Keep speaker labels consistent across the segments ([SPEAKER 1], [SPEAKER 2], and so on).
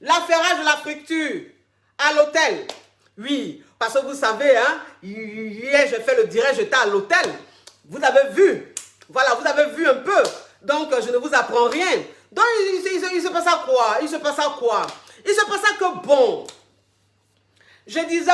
[SPEAKER 1] l'affairage de la fructure à l'hôtel. Oui, parce que vous savez, hein, hier j'ai fait le direct, j'étais à l'hôtel. Vous avez vu, voilà, vous avez vu un peu. Donc, je ne vous apprends rien. Donc, il se passe à quoi? Il se passe à quoi? Il se passe à que bon. Je dis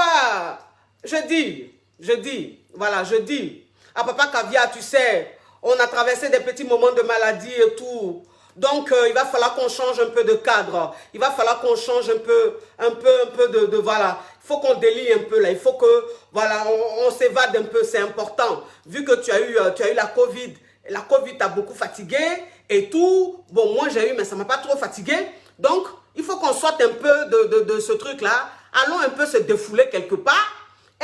[SPEAKER 1] à Papa Caviar, tu sais, on a traversé des petits moments de maladie et tout. Donc, il va falloir qu'on change un peu de cadre. Il va falloir qu'on change un peu de voilà. Il faut qu'on délie un peu là. Il faut que, voilà, on s'évade un peu. C'est important. Vu que tu as eu la Covid. La Covid t'a beaucoup fatigué et tout. Bon, moi, j'ai eu, mais ça ne m'a pas trop fatigué. Donc, il faut qu'on sorte un peu de ce truc-là. Allons un peu se défouler quelque part.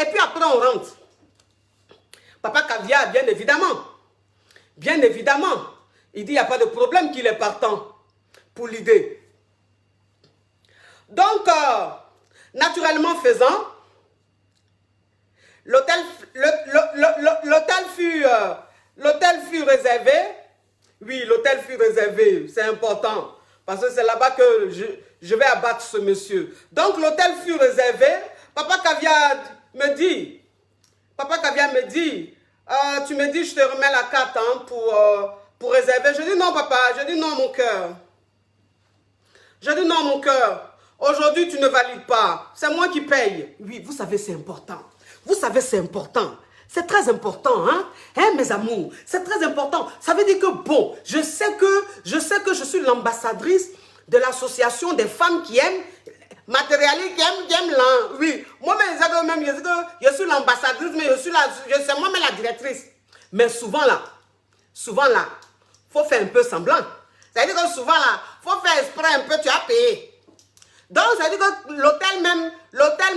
[SPEAKER 1] Et puis après, on rentre. Papa Caviar, bien évidemment. Bien évidemment. Il dit, il n'y a pas de problème qu'il est partant pour l'idée. Donc, naturellement faisant, l'hôtel fut réservé. Oui, l'hôtel fut réservé. C'est important. Parce que c'est là-bas que je vais abattre ce monsieur. Donc, l'hôtel fut réservé. Papa Caviar me dit, tu me dis, je te remets la carte hein, pour réserver. Je dis non, papa. Je dis non, mon cœur. Je dis non, mon cœur. Aujourd'hui, tu ne valides pas. C'est moi qui paye. Oui, vous savez, c'est important. Vous savez, c'est important. C'est très important, hein? Hein, mes amours? C'est très important. Ça veut dire que, bon, je sais que je suis l'ambassadrice de l'association des femmes qui aiment matérialistes, qui aiment l'an. Oui, moi-même, je suis l'ambassadrice, mais c'est moi-même la directrice. Mais souvent là, faut faire un peu semblant. Ça veut dire que souvent là, faut faire exprès un peu, tu as payé. Donc, ça veut dire que l'hôtel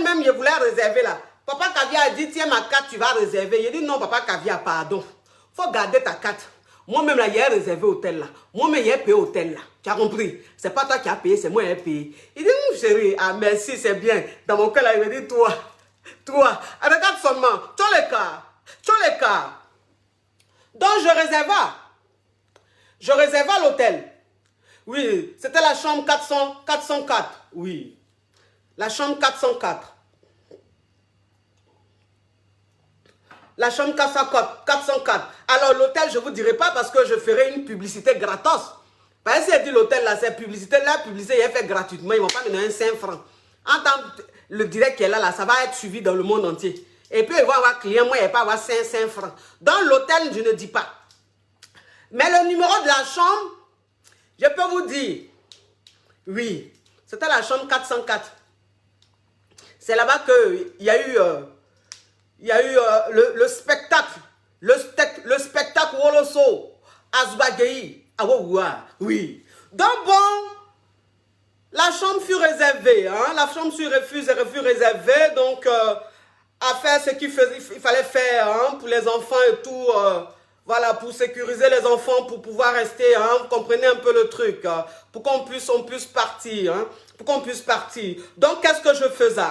[SPEAKER 1] même, je voulais réserver là. Papa Caviar a dit, tiens ma carte, tu vas réserver. Il dit, non, Papa Caviar, pardon. Faut garder ta carte. Moi-même, là, il a réservé hôtel là. Moi-même, il a payé hôtel là. Tu as compris? C'est pas toi qui as payé, c'est moi qui ai payé. Il dit, chérie, ah merci, c'est bien. Dans mon cœur, là, il me dit, toi. Ah, regarde seulement. Tu les cas. Donc, je réserva l'hôtel. Oui, c'était la chambre 404. Oui, la chambre 404. La chambre 404. Alors, l'hôtel, je ne vous dirai pas parce que je ferai une publicité gratos. Parce que si elle dit l'hôtel, là, c'est publicité. La publicité, elle est faite gratuitement. Ils ne vont pas me donner un 5 francs. En tant que le direct qui est là, ça va être suivi dans le monde entier. Et puis, il va avoir client, moi, il ne va pas avoir 5 francs. Dans l'hôtel, je ne dis pas. Mais le numéro de la chambre, je peux vous dire, oui, c'était la chambre 404. C'est là-bas qu'il y a eu... le spectacle, le spectacle Woloso, Azbagei, Awoua, oui. Donc bon, la chambre fut réservée, hein, la chambre fut réservée, donc à faire ce qu'il fallait faire hein, pour les enfants et tout, voilà, pour sécuriser les enfants, pour pouvoir rester, hein, vous comprenez un peu le truc, pour qu'on puisse partir, hein, pour qu'on puisse partir. Donc qu'est-ce que je faisais?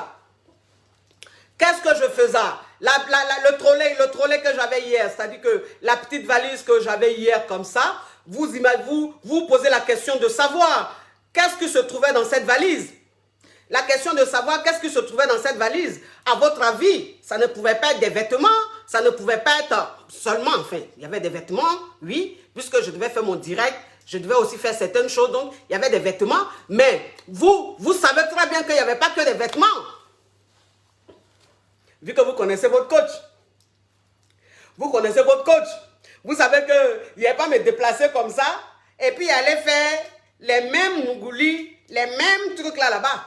[SPEAKER 1] Le trolley que j'avais hier, c'est-à-dire que la petite valise que j'avais hier comme ça, vous posez la question de savoir qu'est-ce qui se trouvait dans cette valise. La question de savoir qu'est-ce qui se trouvait dans cette valise. À votre avis, ça ne pouvait pas être des vêtements, ça ne pouvait pas être seulement, enfin, il y avait des vêtements, oui, puisque je devais faire mon direct, je devais aussi faire certaines choses, donc il y avait des vêtements, mais vous savez très bien qu'il n'y avait pas que des vêtements. Vu que vous connaissez votre coach. Vous savez qu'il n'y a pas me déplacer comme ça. Et puis, aller faire les mêmes nougoulis, les mêmes trucs là-bas.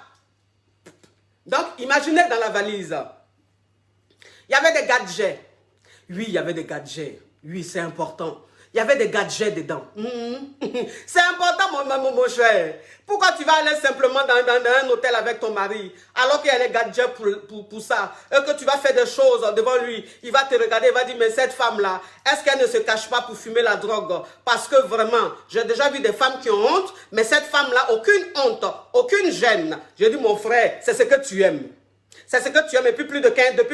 [SPEAKER 1] Donc, imaginez dans la valise. Il y avait des gadgets. Oui, il y avait des gadgets. Oui, c'est important. Il y avait des gadgets dedans. C'est important, mon cher. Pourquoi tu vas aller simplement dans un hôtel avec ton mari alors qu'il y a des gadgets pour ça et que tu vas faire des choses devant lui? Il va te regarder, il va dire, mais cette femme-là, est-ce qu'elle ne se cache pas pour fumer la drogue? Parce que vraiment, j'ai déjà vu des femmes qui ont honte, mais cette femme-là, aucune honte, aucune gêne. J'ai dit, mon frère, c'est ce que tu aimes. C'est ce que tu aimes. Et depuis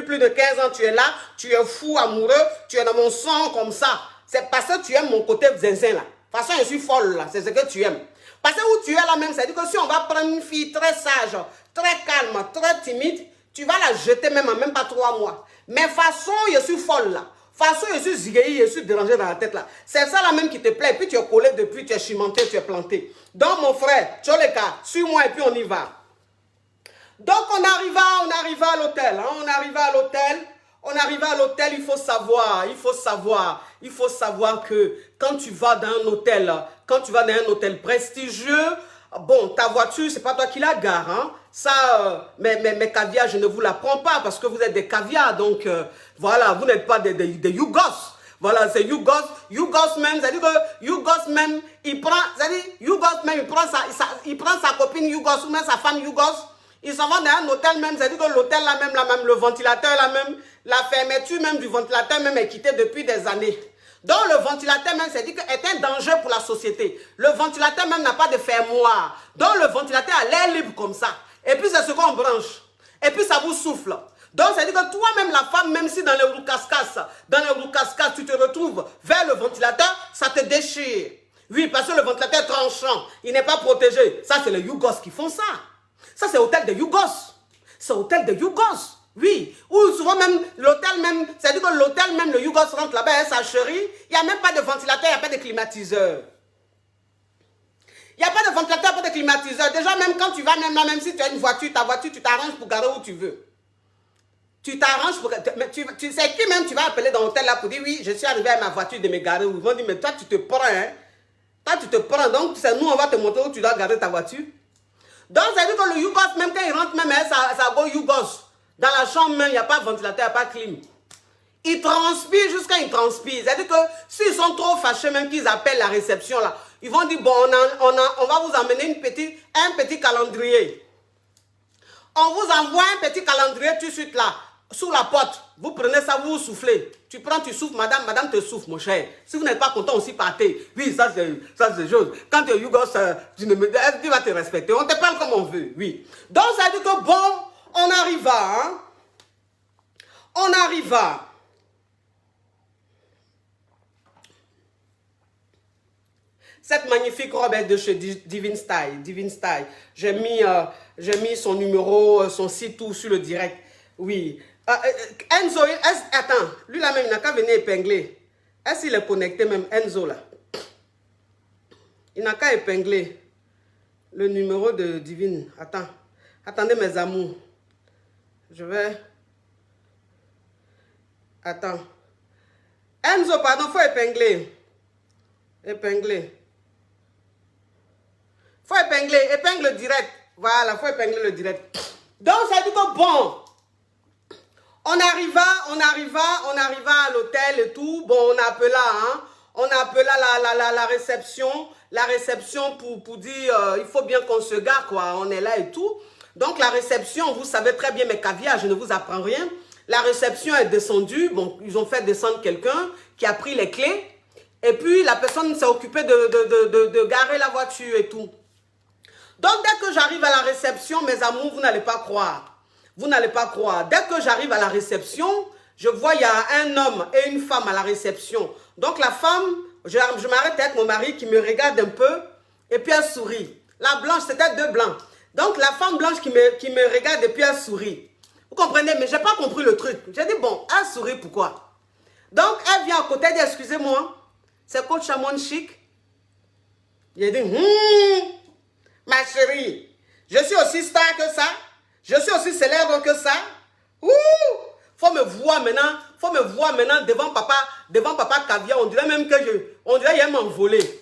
[SPEAKER 1] plus de 15 ans, tu es là, tu es fou, amoureux, tu es dans mon sang comme ça. C'est parce que tu aimes mon côté zinzin là. De toute façon, je suis folle là, c'est ce que tu aimes. Parce que où tu es là même, c'est-à-dire que si on va prendre une fille très sage, très calme, très timide, tu vas la jeter même en même pas 3 mois. Mais façon, je suis folle là. Façon, je suis zigueille, je suis dérangée dans la tête là. C'est ça là même qui te plaît. Et puis tu es collé depuis, tu es chimenté, tu es planté. Donc mon frère, Tcholeka, suis-moi et puis on y va. Donc on arriva à l'hôtel. Hein, on arriva à l'hôtel, il faut savoir que quand tu vas dans un hôtel, prestigieux, bon, ta voiture, c'est pas toi qui la gare, hein. Ça, mes caviars, je ne vous la prends pas parce que vous êtes des caviars, donc voilà, vous n'êtes pas des Yougos. Voilà, c'est Yougos même, c'est-à-dire que Yougos même, il prend sa copine Yougos ou même sa femme Yougos. Ils s'en vont dans un hôtel même, c'est-à-dire que l'hôtel là même, le ventilateur là même, la fermeture même du ventilateur même est quittée depuis des années. Donc le ventilateur même, c'est-à-dire est un danger pour la société. Le ventilateur même n'a pas de fermoir. Donc le ventilateur a l'air libre comme ça. Et puis c'est ce qu'on branche. Et puis ça vous souffle. Donc c'est-à-dire que toi-même la femme, même si dans les roues-cascasses, tu te retrouves vers le ventilateur, ça te déchire. Oui, parce que le ventilateur est tranchant, il n'est pas protégé. Ça c'est les Yougos qui font ça. Ça, c'est l'hôtel de Yougos. C'est l'hôtel de Yougos. Oui. Ou souvent même, l'hôtel même, c'est-à-dire que l'hôtel même, le Yougos rentre là-bas, hein, sa chérie, il n'y a même pas de ventilateur, il n'y a pas de climatiseur. Il n'y a pas de ventilateur, il n'y a pas de climatiseur. Déjà, même quand tu vas, même si tu as une voiture, ta voiture, tu t'arranges pour garer où tu veux. Tu t'arranges pour... Mais tu sais qui même tu vas appeler dans l'hôtel là pour dire, oui, je suis arrivé à ma voiture de me garer. Ils vont dire, mais toi, tu te prends, hein. Toi, tu te prends. Donc, c'est nous, on va te montrer où tu dois garer ta voiture. Donc, ça veut dire que le Yougos, même quand il rentre, même ça go Yougos. Dans la chambre, même, il n'y a pas de ventilateur, il n'y a pas de clim. Ils transpirent jusqu'à ils transpirent. C'est-à-dire que s'ils sont trop fâchés, même qu'ils appellent la réception, là, ils vont dire, bon, on va vous emmener un petit calendrier. On vous envoie un petit calendrier tout de suite là, sous la porte. Vous prenez ça, vous soufflez. Tu prends, tu souffles, madame te souffle, mon cher. Si vous n'êtes pas content aussi, partez. Oui, ça c'est chose. Quand tu es Yougos, tu vas te respecter. On te parle comme on veut, oui. Donc, ça dit que bon, on arriva, hein. On arriva. Cette magnifique robe est de chez Divine Style. J'ai mis son numéro, son site, tout sur le direct. Oui. Enzo, attends, lui là même, il n'a qu'à venir épingler. Est-ce qu'il est connecté même, Enzo là? Il n'a qu'à épingler le numéro de Divine. Attends, attendez mes amours. Je vais... Attends. Enzo, pardon, faut épingler. Épingler. Faut épingler, épingle direct. Voilà, faut épingler le direct. Donc, ça dit que bon... On arriva à l'hôtel et tout. Bon, on appela, hein. On appela la réception pour dire, il faut bien qu'on se gare, quoi. On est là et tout. Donc, la réception, vous savez très bien, mes caviars, je ne vous apprends rien. La réception est descendue. Bon, ils ont fait descendre quelqu'un qui a pris les clés. Et puis, la personne s'est occupée de garer la voiture et tout. Donc, dès que j'arrive à la réception, mes amours, vous n'allez pas croire. Vous n'allez pas croire. Dès que j'arrive à la réception, je vois il y a un homme et une femme à la réception. Donc la femme, je m'arrête avec mon mari qui me regarde un peu et puis elle sourit. La blanche, c'était 2 blancs. Donc la femme blanche qui me regarde et puis elle sourit. Vous comprenez? Mais je n'ai pas compris le truc. J'ai dit, bon, elle sourit pourquoi? Donc elle vient à côté, elle dit, excusez-moi, c'est Coach Chamon Chic. J'ai dit, ma chérie, je suis aussi star que ça. Je suis aussi célèbre que ça. Ouh! Faut me voir maintenant devant papa Caviar. On dirait même que on dirait qu'il aime m'envoler.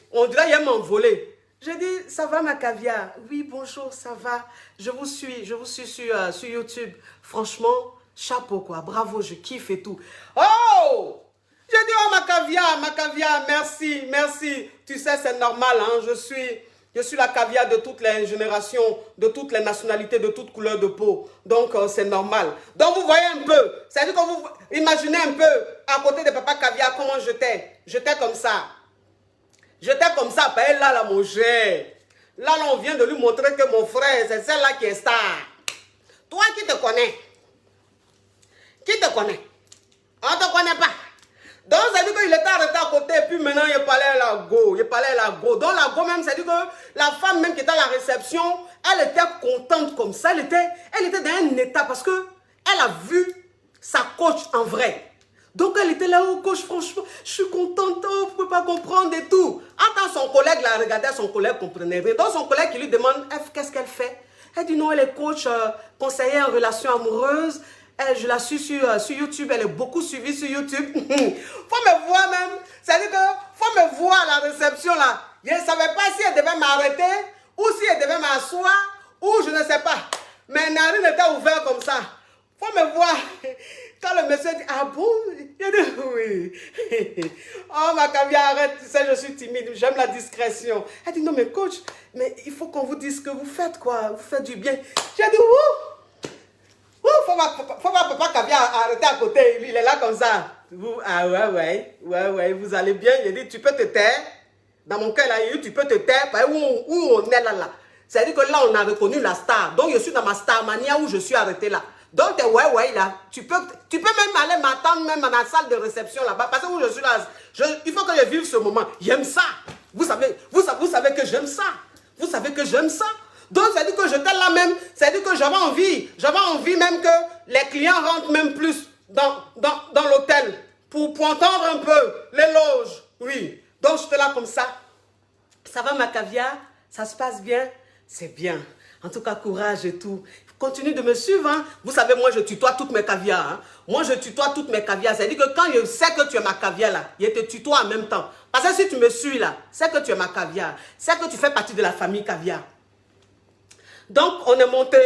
[SPEAKER 1] Je dis, ça va ma Caviar? Oui, bonjour, ça va. Je vous suis sur YouTube. Franchement, chapeau quoi, bravo, je kiffe et tout. Oh! J'ai dit, oh ma Caviar, merci. Tu sais, c'est normal, hein, je suis la Caviar de toutes les générations, de toutes les nationalités, de toutes couleurs de peau. Donc, c'est normal. Donc, vous voyez un peu. C'est-à-dire que vous imaginez un peu à côté de papa Caviar comment j'étais. J'étais comme ça. J'étais comme ça. Là, mon cher. Là, on vient de lui montrer que mon frère, c'est celle-là qui est star. Toi qui te connais. Qui te connaît? On ne te connaît pas. Donc, ça dit qu'il était arrêté à côté, et puis maintenant, il parlait à la go. Il parlait à la go. Donc, la go même, ça dit que la femme même qui était à la réception, elle était contente comme ça. Elle était dans un état parce que elle a vu sa coach en vrai. Donc, elle était là, oh, coach, franchement, je suis contente, oh, vous ne pouvez pas comprendre et tout. Attends, son collègue la regardait, son collègue comprenait rien. Donc, son collègue qui lui demande, qu'est-ce qu'elle fait? Elle dit, non, elle est coach, conseillère en relations amoureuses. Je la suis sur YouTube, elle est beaucoup suivie sur YouTube. Faut me voir même. C'est-à-dire que faut me voir à la réception là. Je ne savais pas si elle devait m'arrêter ou si elle devait m'asseoir ou je ne sais pas. Mais narine était ouverte comme ça. Faut me voir. Quand le monsieur dit, ah bon? Je dis, oui. Oh, ma caviar, arrête, tu sais, je suis timide, j'aime la discrétion. Elle dit, non, mais coach, mais il faut qu'on vous dise ce que vous faites, quoi. Vous faites du bien. J'ai dit, ouh! Faut pas papa caviar arrêter à côté, il est là comme ça. Ah ouais, vous allez bien. Il dit, tu peux te taire. Dans mon cœur, là, tu peux te taire. Où on est là. C'est-à-dire que là, on a reconnu la star. Donc, je suis dans ma star mania où je suis arrêté là. Donc, ouais, là. Tu peux même aller m'attendre même à la salle de réception là-bas. Parce que où je suis là, il faut que je vive ce moment. J'aime ça. Vous savez que j'aime ça. Vous savez que j'aime ça. Donc, c'est-à-dire que j'étais là même, c'est-à-dire que j'avais envie même que les clients rentrent même plus dans l'hôtel pour entendre un peu l'éloge. Oui. Donc, j'étais là comme ça. Ça va, ma caviar? Ça se passe bien? C'est bien. En tout cas, courage et tout. Continue de me suivre. Hein. Vous savez, moi, je tutoie toutes mes caviars. Hein. Moi, je tutoie toutes mes caviars. C'est-à-dire que quand je sais que tu es ma caviar, là, je te tutoie en même temps. Parce que si tu me suis, là, c'est que tu es ma caviar. C'est que tu fais partie de la famille caviar. Donc, on est monté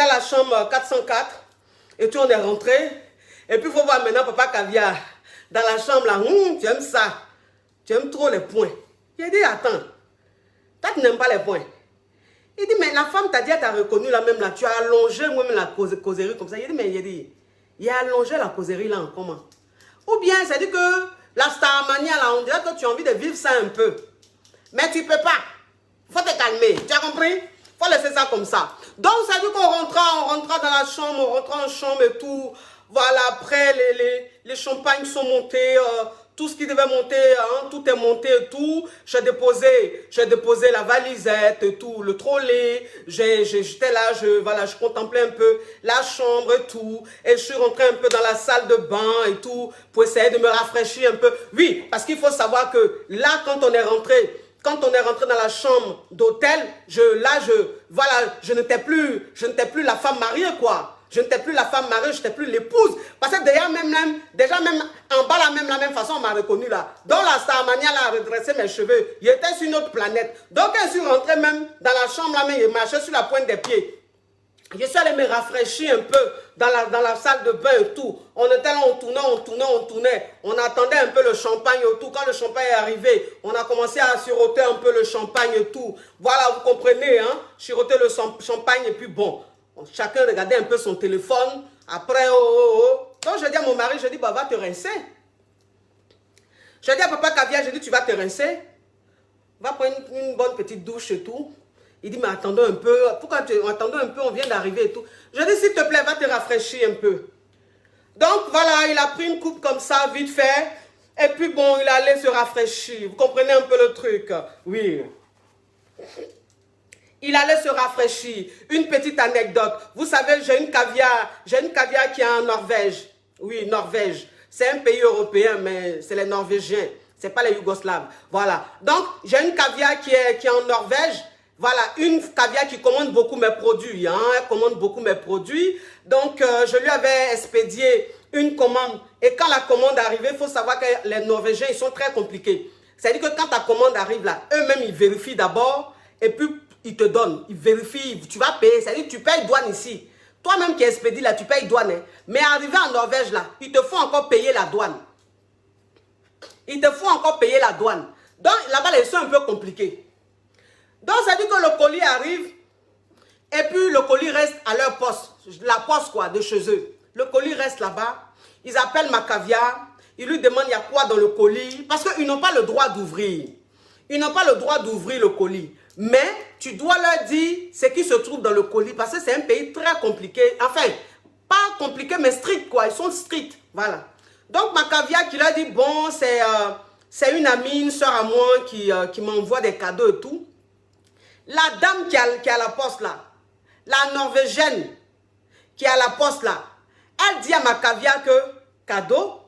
[SPEAKER 1] à la chambre 404 et puis on est rentré. Et puis, il faut voir maintenant papa caviar dans la chambre là. Tu aimes ça. Tu aimes trop les points. J'ai dit, attends, toi, tu n'aimes pas les points. Il dit, mais la femme t'a dit, elle t'a reconnu là même là. Tu as allongé moi-même la causerie comme ça. Il dit, mais il a allongé la causerie là en comment? Ou bien, c'est dit que la starmania là, on dirait que tu as envie de vivre ça un peu. Mais tu ne peux pas. Faut te calmer, tu as compris? Faut laisser ça comme ça. Donc, ça dit qu'on rentra dans la chambre, on rentra en chambre et tout. Voilà, après, les champagnes sont montés, tout ce qui devait monter, hein, tout est monté et tout. J'ai déposé la valisette et tout, le trolley. J'étais là, je contemplais un peu la chambre et tout. Et je suis rentré un peu dans la salle de bain et tout, pour essayer de me rafraîchir un peu. Oui, parce qu'il faut savoir que là, quand on est rentré dans la chambre d'hôtel, je n'étais plus la femme mariée, quoi. Je n'étais plus la femme mariée, je n'étais plus l'épouse. Parce que déjà même en bas, la même façon, on m'a reconnu là. Donc la starmania là a redressé mes cheveux. Il était sur une autre planète. Donc quand je suis rentré même dans la chambre là, mais je marchais sur la pointe des pieds. Je suis allé me rafraîchir un peu dans la salle de bain et tout. On était là, on tournait. On attendait un peu le champagne et tout. Quand le champagne est arrivé, on a commencé à siroter un peu le champagne et tout. Voilà, vous comprenez, hein? Siroter le champagne et puis bon, chacun regardait un peu son téléphone. Après, Donc je dis à mon mari, je dis, bah va te rincer. Je dis à papa caviar, je dis, tu vas te rincer. Va prendre une bonne petite douche et tout. Il dit, mais attendons un peu. Pourquoi attendons un peu, on vient d'arriver et tout. Je dis, s'il te plaît, va te rafraîchir un peu. Donc, voilà, il a pris une coupe comme ça, vite fait. Et puis, bon, il allait se rafraîchir. Vous comprenez un peu le truc? Oui. Il allait se rafraîchir. Une petite anecdote. Vous savez, j'ai une caviar qui est en Norvège. Oui, Norvège. C'est un pays européen, mais c'est les Norvégiens. Ce n'est pas les Yougoslaves. Voilà. Donc, j'ai une caviar qui est en Norvège. Voilà, une caviar qui commande beaucoup mes produits. Hein, elle commande beaucoup mes produits. Donc, je lui avais expédié une commande. Et quand la commande arrivait, il faut savoir que les Norvégiens, ils sont très compliqués. C'est-à-dire que quand ta commande arrive là, eux-mêmes, ils vérifient d'abord. Et puis, ils te donnent. Ils vérifient. Tu vas payer. C'est-à-dire que tu payes douane ici. Toi-même qui expédies là, tu payes douane. Hein. Mais arrivé en Norvège là, ils te font encore payer la douane. Ils te font encore payer la douane. Donc, là-bas, ils sont un peu compliqués. Donc, ça dit que le colis arrive et puis le colis reste à leur poste. La poste, quoi, de chez eux. Le colis reste là-bas. Ils appellent ma caviar. Ils lui demandent il y a quoi dans le colis. Parce qu'ils n'ont pas le droit d'ouvrir. Ils n'ont pas le droit d'ouvrir le colis. Mais tu dois leur dire ce qui se trouve dans le colis. Parce que c'est un pays très compliqué. Enfin, pas compliqué, mais strict, quoi. Ils sont stricts. Voilà. Donc, ma caviar qui lui a dit, bon, c'est une amie, une soeur à moi qui m'envoie des cadeaux et tout. La dame qui est à la poste là, la Norvégienne qui est à la poste là, elle dit à ma caviar que, cadeau,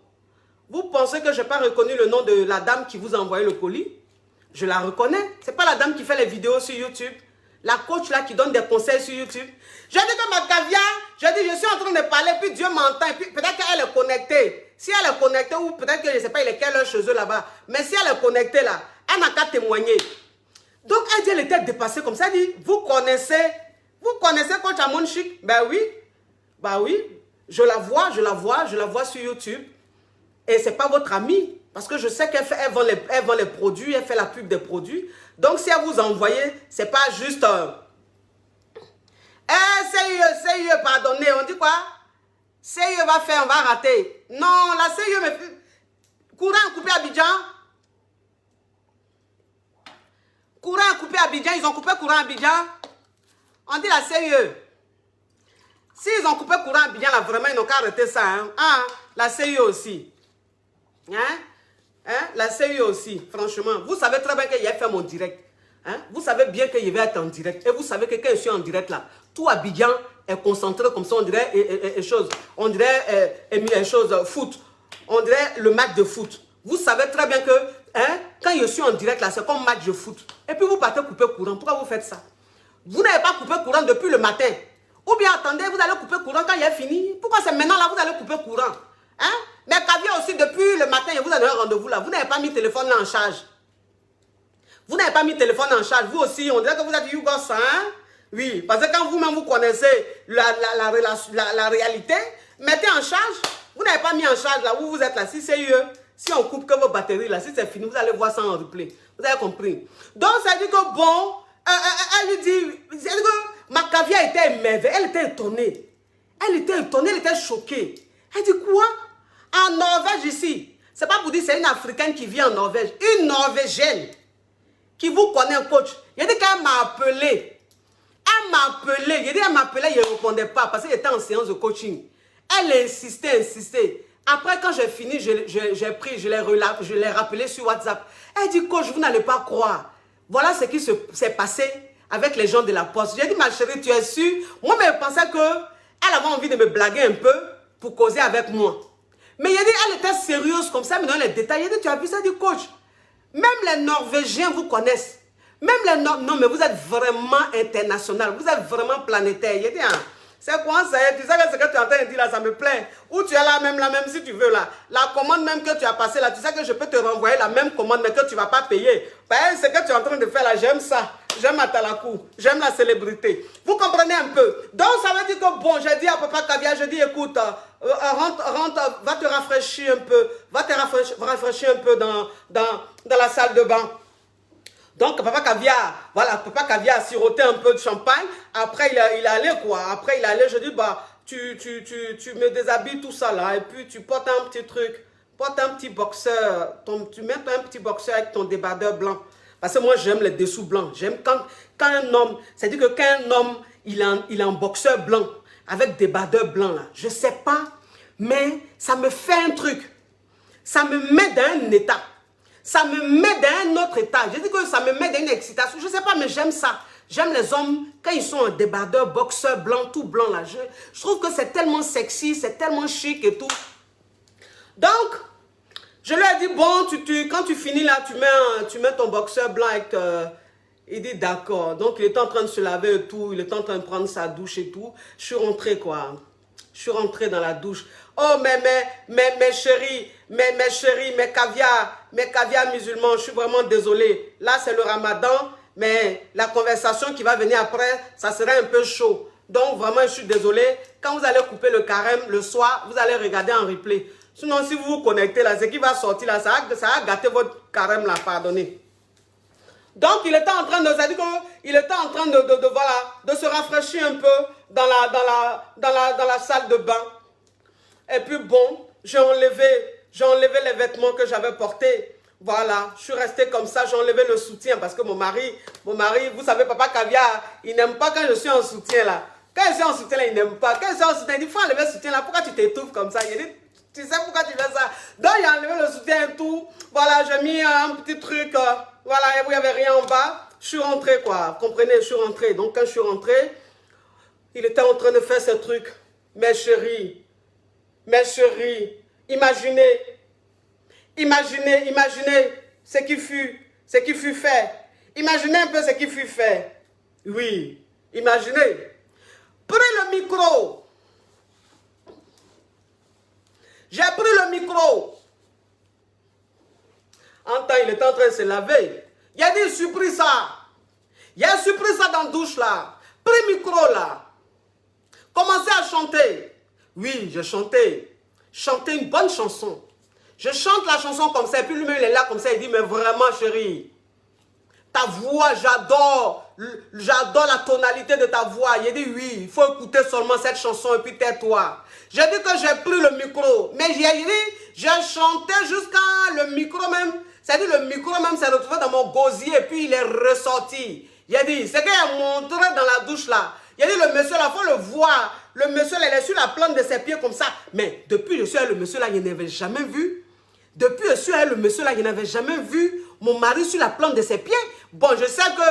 [SPEAKER 1] vous pensez que je n'ai pas reconnu le nom de la dame qui vous a envoyé le colis? Je la reconnais. Ce n'est pas la dame qui fait les vidéos sur YouTube. La coach là qui donne des conseils sur YouTube. Je dis que ma caviar, je suis en train de parler, puis Dieu m'entend, et puis peut-être qu'elle est connectée. Si elle est connectée, ou peut-être que je ne sais pas, il est quelle heure chez eux là-bas. Mais si elle est connectée là, elle n'a qu'à témoigner. Donc elle dit, elle était dépassée comme ça. Elle dit, vous connaissez coach Amon Chic? Ben oui. Ben oui. Je la vois sur YouTube. Et ce n'est pas votre amie. Parce que je sais qu'elle vend les produits, elle fait la pub des produits. Donc si elle vous a envoyé, ce n'est pas juste... CIE, pardonnez, on dit quoi? CIE va faire, on va rater. Non, la CIE me fait... Courant coupé Abidjan. Courant coupé Abidjan, ils ont coupé courant Abidjan. On dit la CIE. S'ils ont coupé courant Abidjan, là, vraiment, ils n'ont qu'à arrêter ça. Hein? Ah, la CIE aussi. Hein? La CIE aussi, franchement. Vous savez très bien qu'il a fait mon direct. Hein? Vous savez bien qu'il va être en direct. Et vous savez que quand je suis en direct là, tout Abidjan est concentré comme ça, on dirait foot. On dirait le match de foot. Vous savez très bien que quand je suis en direct là, c'est comme match de foot. Et puis vous partez couper courant. Pourquoi vous faites ça? Vous n'avez pas coupé courant depuis le matin. Ou bien attendez, vous allez couper courant quand il est fini. Pourquoi c'est maintenant là, vous allez couper courant? Hein? Mais Caviar aussi, depuis le matin, vous avez un rendez-vous là. Vous n'avez pas mis le téléphone là en charge. Vous n'avez pas mis le téléphone en charge. Vous aussi, on dirait que vous êtes Yougo ça, hein? Oui, parce que quand vous-même vous connaissez la réalité, mettez en charge. Vous n'avez pas mis en charge là où vous êtes là. Si c'est eux, si on coupe que vos batteries là, si c'est fini, vous allez voir ça en replay. Vous avez compris? Donc ça dit que bon, elle lui dit, ma Caviar était émerveillée, elle était étonnée. Elle était choquée. Elle dit quoi? En Norvège ici, c'est pas pour dire c'est une Africaine qui vit en Norvège, une Norvégienne qui vous connaît un coach. Il dit qu'elle m'a appelé. Elle m'a appelé. Elle m'a appelé, il ne répondait pas parce qu'il était en séance de coaching. Elle insistait. Après, quand j'ai fini, je l'ai rappelé sur WhatsApp. Elle dit, coach, vous n'allez pas croire. Voilà ce qui s'est passé avec les gens de la poste. J'ai dit, ma chérie, tu es sûre? Moi, je pensais qu'elle avait envie de me blaguer un peu pour causer avec moi. Mais il a dit, elle était sérieuse comme ça, mais dans les détails. Il a dit, tu as vu ça du coach? Même les Norvégiens vous connaissent. Même les non, mais vous êtes vraiment international. Vous êtes vraiment planétaire. Il a dit, hein, c'est quoi ça? Tu sais que ce que tu es en train de dire là, ça me plaît. Ou tu es là même si tu veux là. La commande même que tu as passée là, tu sais que je peux te renvoyer la même commande, mais que tu ne vas pas payer. Ben, ce que tu es en train de faire là, j'aime ça. J'aime Atalakou. J'aime la célébrité. Vous comprenez un peu? Donc, ça veut dire que bon, j'ai dit à Papa Caviar, je dis, écoute, rentre, va te rafraîchir un peu. Va te rafraîchir un peu dans la salle de bain. Donc, Papa Caviar, voilà, Papa Caviar a siroté un peu de champagne. Après, il est allé, quoi. Après, il est allé, je dis, bah, tu me déshabilles tout ça, là. Et puis, tu portes un petit truc. Porte un petit boxeur. Tu mets un petit boxeur avec ton débardeur blanc. Parce que moi, j'aime les dessous blancs. J'aime quand un homme, c'est-à-dire que quand un homme, il est en boxeur blanc, avec des débardeur blanc, là. Je sais pas, mais ça me fait un truc. Ça me met dans un état. Ça me met dans un autre état. Je dis que ça me met dans une excitation. Je ne sais pas, mais j'aime ça. J'aime les hommes, quand ils sont en débardeur, boxeur blanc, tout blanc là. Je trouve que c'est tellement sexy, c'est tellement chic et tout. Donc, je lui ai dit, bon, quand tu finis là, tu mets ton boxeur blanc avec... il dit, d'accord. Donc, il était en train de se laver et tout. Il était en train de prendre sa douche et tout. Je suis rentrée, quoi. Je suis rentrée dans la douche. Oh, mes chéris, mes caviars musulmans, je suis vraiment désolée. Là, c'est le ramadan, mais la conversation qui va venir après, ça serait un peu chaud. Donc, vraiment, je suis désolée. Quand vous allez couper le carême le soir, vous allez regarder en replay. Sinon, si vous vous connectez là, ce qui va sortir là, ça va gâter votre carême là, pardonnez. Donc, il était en train de se rafraîchir un peu dans la salle de bain. Et puis bon, j'ai enlevé les vêtements que j'avais portés. Voilà, je suis restée comme ça, j'ai enlevé le soutien parce que mon mari, vous savez, Papa Caviar, il n'aime pas quand je suis en soutien là. Quand je suis en soutien là, il n'aime pas. Quand je suis en soutien, il dit, il faut enlever le soutien là, pourquoi tu t'étouffes comme ça? Il dit, Tu sais pourquoi tu fais ça? Donc, il a enlevé le soutien et tout. Voilà, j'ai mis un petit truc. Voilà, et vous, il n'y avait rien en bas. Je suis rentrée, quoi. Vous comprenez, je suis rentrée. Donc, quand je suis rentrée, il était en train de faire ce truc. Mes chéris, imaginez ce qui fut fait. Imaginez un peu ce qui fut fait. Oui, imaginez. Prenez le micro. J'ai pris le micro. En temps, il était en train de se laver. Il a dit, surpris ça. Il a surpris ça dans la douche là. Pris le micro là. Commencez à chanter. Oui, je chantais. Chanter une bonne chanson. Je chante la chanson comme ça. Et puis lui-même, il est là comme ça. Il dit, mais vraiment, chérie, ta voix, j'adore. J'adore la tonalité de ta voix. Il dit, oui, il faut écouter seulement cette chanson et puis tais-toi. J'ai dit que j'ai pris le micro. Mais j'ai chanté jusqu'à le micro même. C'est-à-dire le micro même s'est retrouvé dans mon gosier et puis il est ressorti. Il a dit, c'est qu'il a montré dans la douche là. Il a dit, le monsieur là, il faut le voir. Le monsieur là, il est sur la plante de ses pieds comme ça. Mais depuis je suis avec le monsieur là, il n'avait jamais vu. Depuis je suis avec le monsieur là, il n'avait jamais vu mon mari sur la plante de ses pieds. Bon, je sais que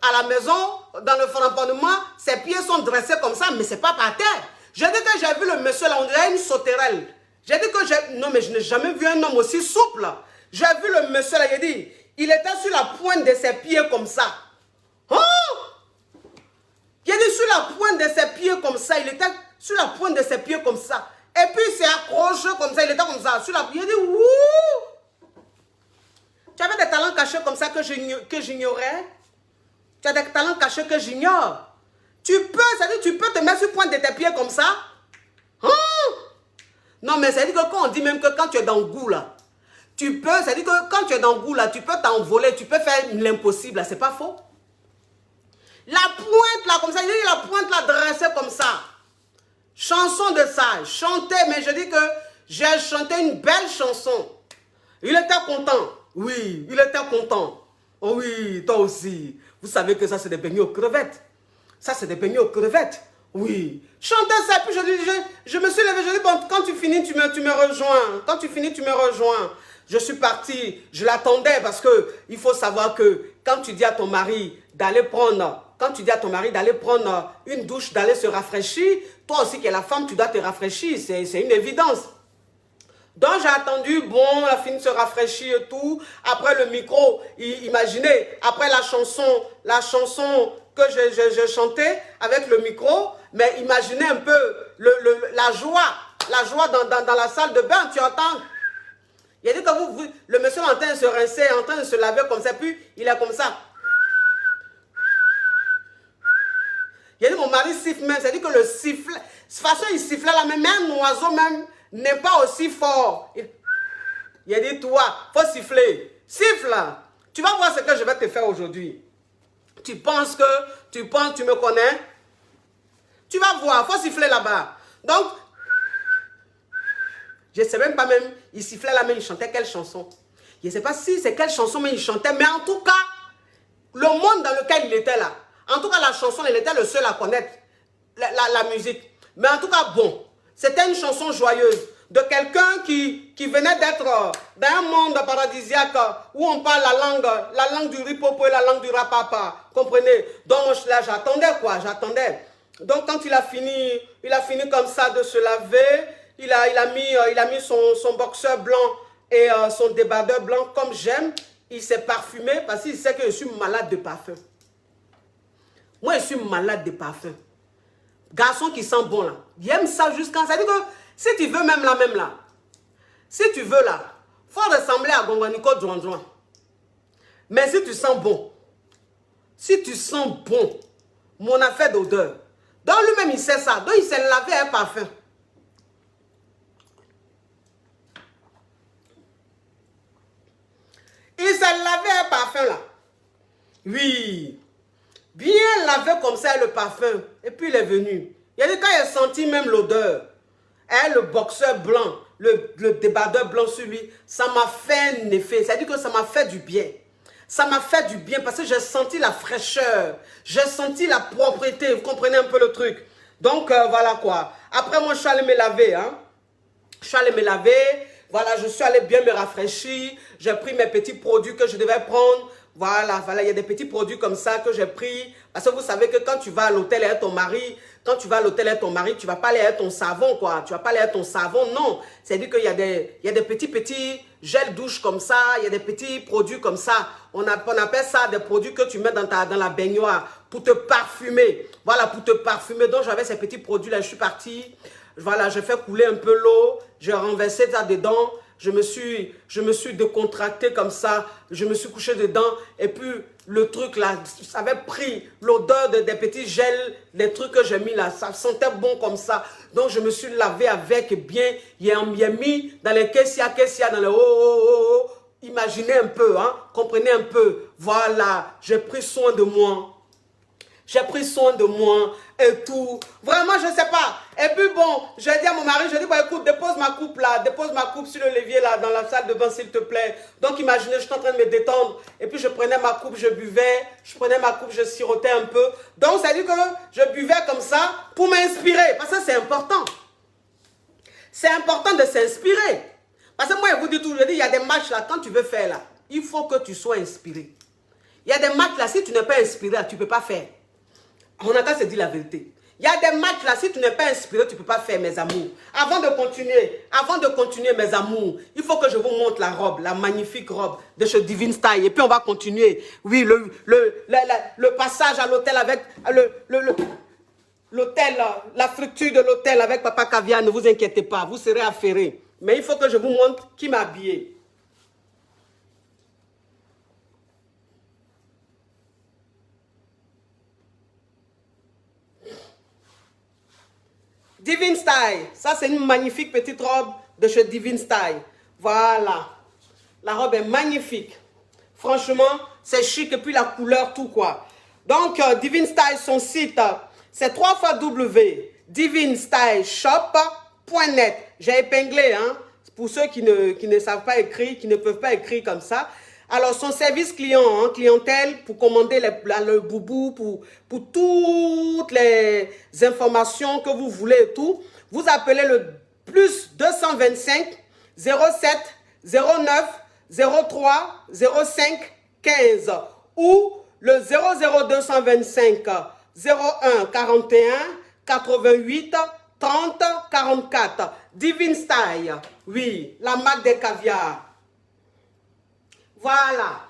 [SPEAKER 1] à la maison, dans le framponnement, ses pieds sont dressés comme ça, mais c'est pas par terre. J'ai dit que j'ai vu le monsieur là, on dirait une sauterelle. J'ai dit que j'ai... Non, mais je n'ai jamais vu un homme aussi souple. J'ai vu le monsieur là, il a dit, il était sur la pointe de ses pieds comme ça. Oh! Il a dit sur la pointe de ses pieds comme ça, il était sur la pointe de ses pieds comme ça. Et puis il s'est accroché comme ça, il était comme ça. Sur la... Il a dit, wouh! Tu avais des talents cachés comme ça que j'ignorais. Tu as des talents cachés que j'ignore. Tu peux, c'est-à-dire tu peux te mettre sur la pointe de tes pieds comme ça. Hein? Non, mais c'est-à-dire que quand on dit même que quand tu es dans le goût là, tu peux, c'est-à-dire que quand tu es dans le goût là, tu peux t'envoler, tu peux faire l'impossible là, c'est pas faux. La pointe là, comme ça, il dit la pointe là dressée comme ça. Chanson de ça, chanter, mais je dis que j'ai chanté une belle chanson. Il était content. Oui, il était content. Oh oui, toi aussi. Vous savez que ça, c'est des beignets aux crevettes. Ça, c'est des beignets aux crevettes. Oui. Chantez ça, puis je me suis levé, je dis, bon, quand tu finis, tu me rejoins. Quand tu finis, tu me rejoins. Je suis parti, je l'attendais parce que il faut savoir que quand tu dis à ton mari d'aller prendre, une douche, d'aller se rafraîchir, toi aussi qui es la femme, tu dois te rafraîchir, c'est une évidence. Donc j'ai attendu, bon, la fille se rafraîchit et tout. Après le micro, imaginez, après la chanson que je chantais avec le micro, mais imaginez un peu la joie dans la salle de bain, tu entends. Il a dit que le monsieur est en train de se rincer, en train de se laver comme ça, puis il est comme ça. Il a dit mon mari siffle même, c'est-à-dire que le sifflet, de toute façon il sifflait là, mais un oiseau même n'est pas aussi fort. Il a dit, toi, faut siffler. Siffle. Tu vas voir ce que je vais te faire aujourd'hui. Tu penses, tu me connais? Tu vas voir, faut siffler là-bas. Donc, je ne sais même pas même, il sifflait là, mais il chantait quelle chanson? Je ne sais pas si c'est quelle chanson, mais il chantait. Mais en tout cas, le monde dans lequel il était là, en tout cas la chanson, il était le seul à connaître la musique. Mais en tout cas, bon. C'était une chanson joyeuse de quelqu'un qui venait d'être dans un monde paradisiaque où on parle la langue du ripopo et la langue du rapapa. Comprenez? Donc là, j'attendais quoi, j'attendais. Donc quand il a fini comme ça de se laver, il a mis son boxeur blanc et son débardeur blanc comme j'aime. Il s'est parfumé parce qu'il sait que je suis malade de parfum. Moi, je suis malade de parfum. Garçon qui sent bon là. Il aime ça jusqu'à... Ça veut dire que si tu veux même là, si tu veux là, faut ressembler à Gongoniko Drouan. Mais si tu sens bon, mon affaire d'odeur. Donc lui-même il sait ça. Donc il s'est lavé un parfum. Il s'est lavé un parfum là. Oui. Bien lavé comme ça le parfum. Et puis il est venu. Il a dit quand il a senti même l'odeur. Le boxeur blanc, le débardeur blanc sur lui, ça m'a fait un effet. C'est-à-dire que ça m'a fait du bien. Ça m'a fait du bien parce que j'ai senti la fraîcheur. J'ai senti la propreté. Vous comprenez un peu le truc. Donc voilà quoi. Après moi je suis allé me laver. Hein. Je suis allée me laver. Voilà, je suis allée bien me rafraîchir. J'ai pris mes petits produits que je devais prendre. Voilà, il y a des petits produits comme ça que j'ai pris. Parce que vous savez que quand tu vas à l'hôtel avec ton mari, tu ne vas pas aller avec ton savon, quoi. Tu ne vas pas aller avec ton savon, non. C'est-à-dire qu'il y a des petits gels douche comme ça, il y a des petits produits comme ça. On appelle ça des produits que tu mets dans la baignoire pour te parfumer. Voilà, pour te parfumer. Donc, j'avais ces petits produits-là, je suis partie. Voilà, j'ai fait couler un peu l'eau, j'ai renversé ça dedans. Je me suis décontracté comme ça, je me suis couché dedans et puis le truc là, ça avait pris l'odeur des petits gels, des trucs que j'ai mis là, ça sentait bon comme ça. Donc je me suis lavé avec bien, il a mis dans les caisses, dans les imaginez un peu, hein, comprenez un peu. Voilà, j'ai pris soin de moi. J'ai pris soin de moi et tout. Vraiment, je ne sais pas. Et puis bon, j'ai dit à mon mari, je dis, bon, écoute, dépose ma coupe là, dépose ma coupe sur le levier là, dans la salle de bain, s'il te plaît. Donc imaginez, je suis en train de me détendre. Et puis je prenais ma coupe, je buvais. Je prenais ma coupe, je sirotais un peu. Donc ça dit que je buvais comme ça pour m'inspirer. Parce que c'est important. C'est important de s'inspirer. Parce que moi, je vous dis tout, je dis, il y a des matchs là, quand tu veux faire là, il faut que tu sois inspiré. Il y a des matchs là, si tu n'es pas inspiré, là, tu ne peux pas faire. On a qu'à se dire la vérité. Il y a des matchs là, si tu n'es pas inspiré, tu ne peux pas faire, mes amours. Avant de continuer, mes amours, il faut que je vous montre la robe, la magnifique robe de chez Divine Style. Et puis on va continuer. Oui, le passage à l'hôtel avec l'hôtel, la structure de l'hôtel avec Papa Caviar, ne vous inquiétez pas, vous serez affairés. Mais il faut que je vous montre qui m'a habillé. Divine Style, ça c'est une magnifique petite robe de chez Divine Style. Voilà, la robe est magnifique. Franchement, c'est chic et puis la couleur, tout quoi. Donc, Divine Style, son site, c'est www.divinestyleshop.net. J'ai épinglé, hein, pour ceux qui ne savent pas écrire, qui ne peuvent pas écrire comme ça. Alors, son service client, hein, clientèle, pour commander le boubou, pour toutes les informations que vous voulez et tout, vous appelez le plus 225 07 09 03 05 15 ou le 00225 01 41 88 30 44. Divine Style, oui, la marque des caviars. Voilà,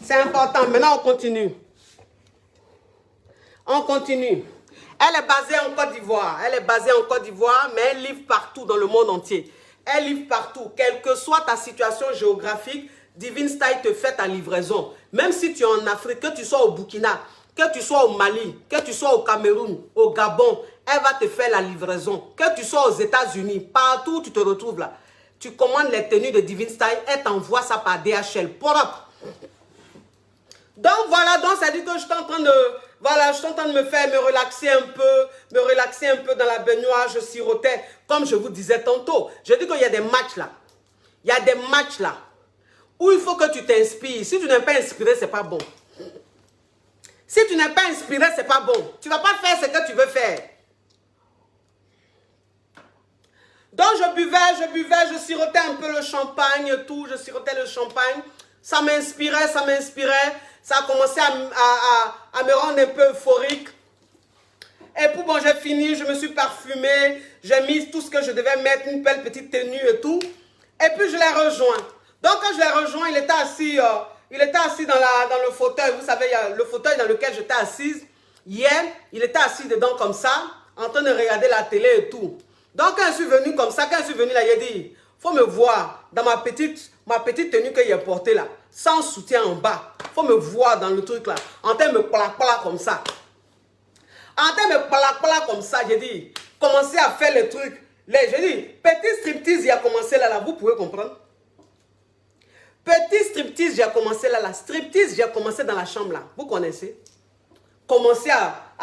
[SPEAKER 1] c'est important. Maintenant, on continue. On continue. Elle est basée en Côte d'Ivoire. Elle est basée en Côte d'Ivoire, mais elle livre partout dans le monde entier. Elle livre partout. Quelle que soit ta situation géographique, Divine Style te fait ta livraison. Même si tu es en Afrique, que tu sois au Burkina, que tu sois au Mali, que tu sois au Cameroun, au Gabon, elle va te faire la livraison. Que tu sois aux États-Unis, partout où tu te retrouves là. Tu commandes les tenues de Divine Style, elle t'envoie ça par DHL. Propre. Donc voilà, donc ça dit que je suis en train de, voilà, je suis en train de me relaxer un peu dans la baignoire, je sirotais, comme je vous disais tantôt. Je dis qu'il y a des matchs là. Il y a des matchs là où il faut que tu t'inspires. Si tu n'es pas inspiré, c'est pas bon. Si tu n'es pas inspiré, c'est pas bon. Tu ne vas pas faire ce que tu veux faire. Donc je buvais, je sirotais un peu le champagne, tout, je sirotais le champagne. Ça m'inspirait. Ça a commencé à me rendre un peu euphorique. Et puis bon, j'ai fini, je me suis parfumée, j'ai mis tout ce que je devais mettre, une belle petite tenue et tout. Et puis je l'ai rejoint. Donc quand je l'ai rejoint, il était assis dans le fauteuil. Vous savez, il y a le fauteuil dans lequel j'étais assise. Hier, il était assis dedans comme ça, en train de regarder la télé et tout. Donc, quand je suis venu comme ça, quand je suis venu là, il a dit, faut me voir dans ma petite tenue qu'il a portée là, sans soutien en bas. Faut me voir dans le truc là, en train de me pla comme ça. En train de me pla comme ça, j'ai dit, commencez à faire les trucs. J'ai dit, petit striptease, il a commencé là, vous pouvez comprendre. Petit striptease, j'ai commencé là, striptease, j'ai commencé dans la chambre là, vous connaissez. Commencer à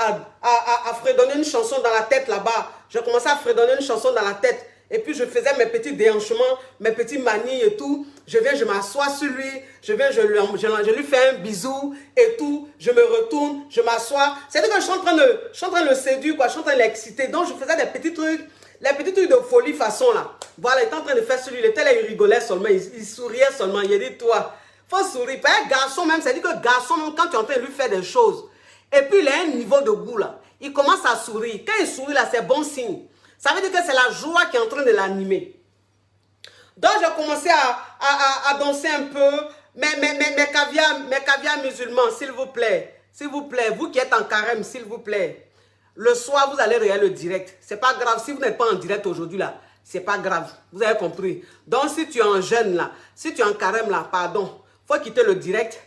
[SPEAKER 1] fredonner une chanson dans la tête là-bas. J'ai commencé à fredonner une chanson dans la tête. Et puis je faisais mes petits déhanchements, mes petits manies et tout. Je viens, je m'assois sur lui. Je viens, je lui fais un bisou et tout. Je me retourne, je m'assois. C'est-à-dire que je suis en train de le séduire, quoi. Je suis en train de l'exciter. Donc je faisais des petits trucs, les petits trucs de folie façon là. Voilà, il était en train de faire sur lui. Il était là, il rigolait seulement, il souriait seulement. Il a dit, toi, faut sourire. Pas un garçon même, c'est-à-dire que garçon, même, quand tu es en train de lui faire des choses, et puis il a un niveau de goût là, il commence à sourire. Quand il sourit là, c'est bon signe. Ça veut dire que c'est la joie qui est en train de l'animer. Donc j'ai commencé à danser un peu. Mes caviars musulmans, s'il vous plaît. S'il vous plaît, vous qui êtes en carême, s'il vous plaît. Le soir, vous allez regarder le direct. C'est pas grave. Si vous n'êtes pas en direct aujourd'hui là, c'est pas grave. Vous avez compris. Donc si tu es en jeûne là, si tu es en carême là, pardon, faut quitter le direct.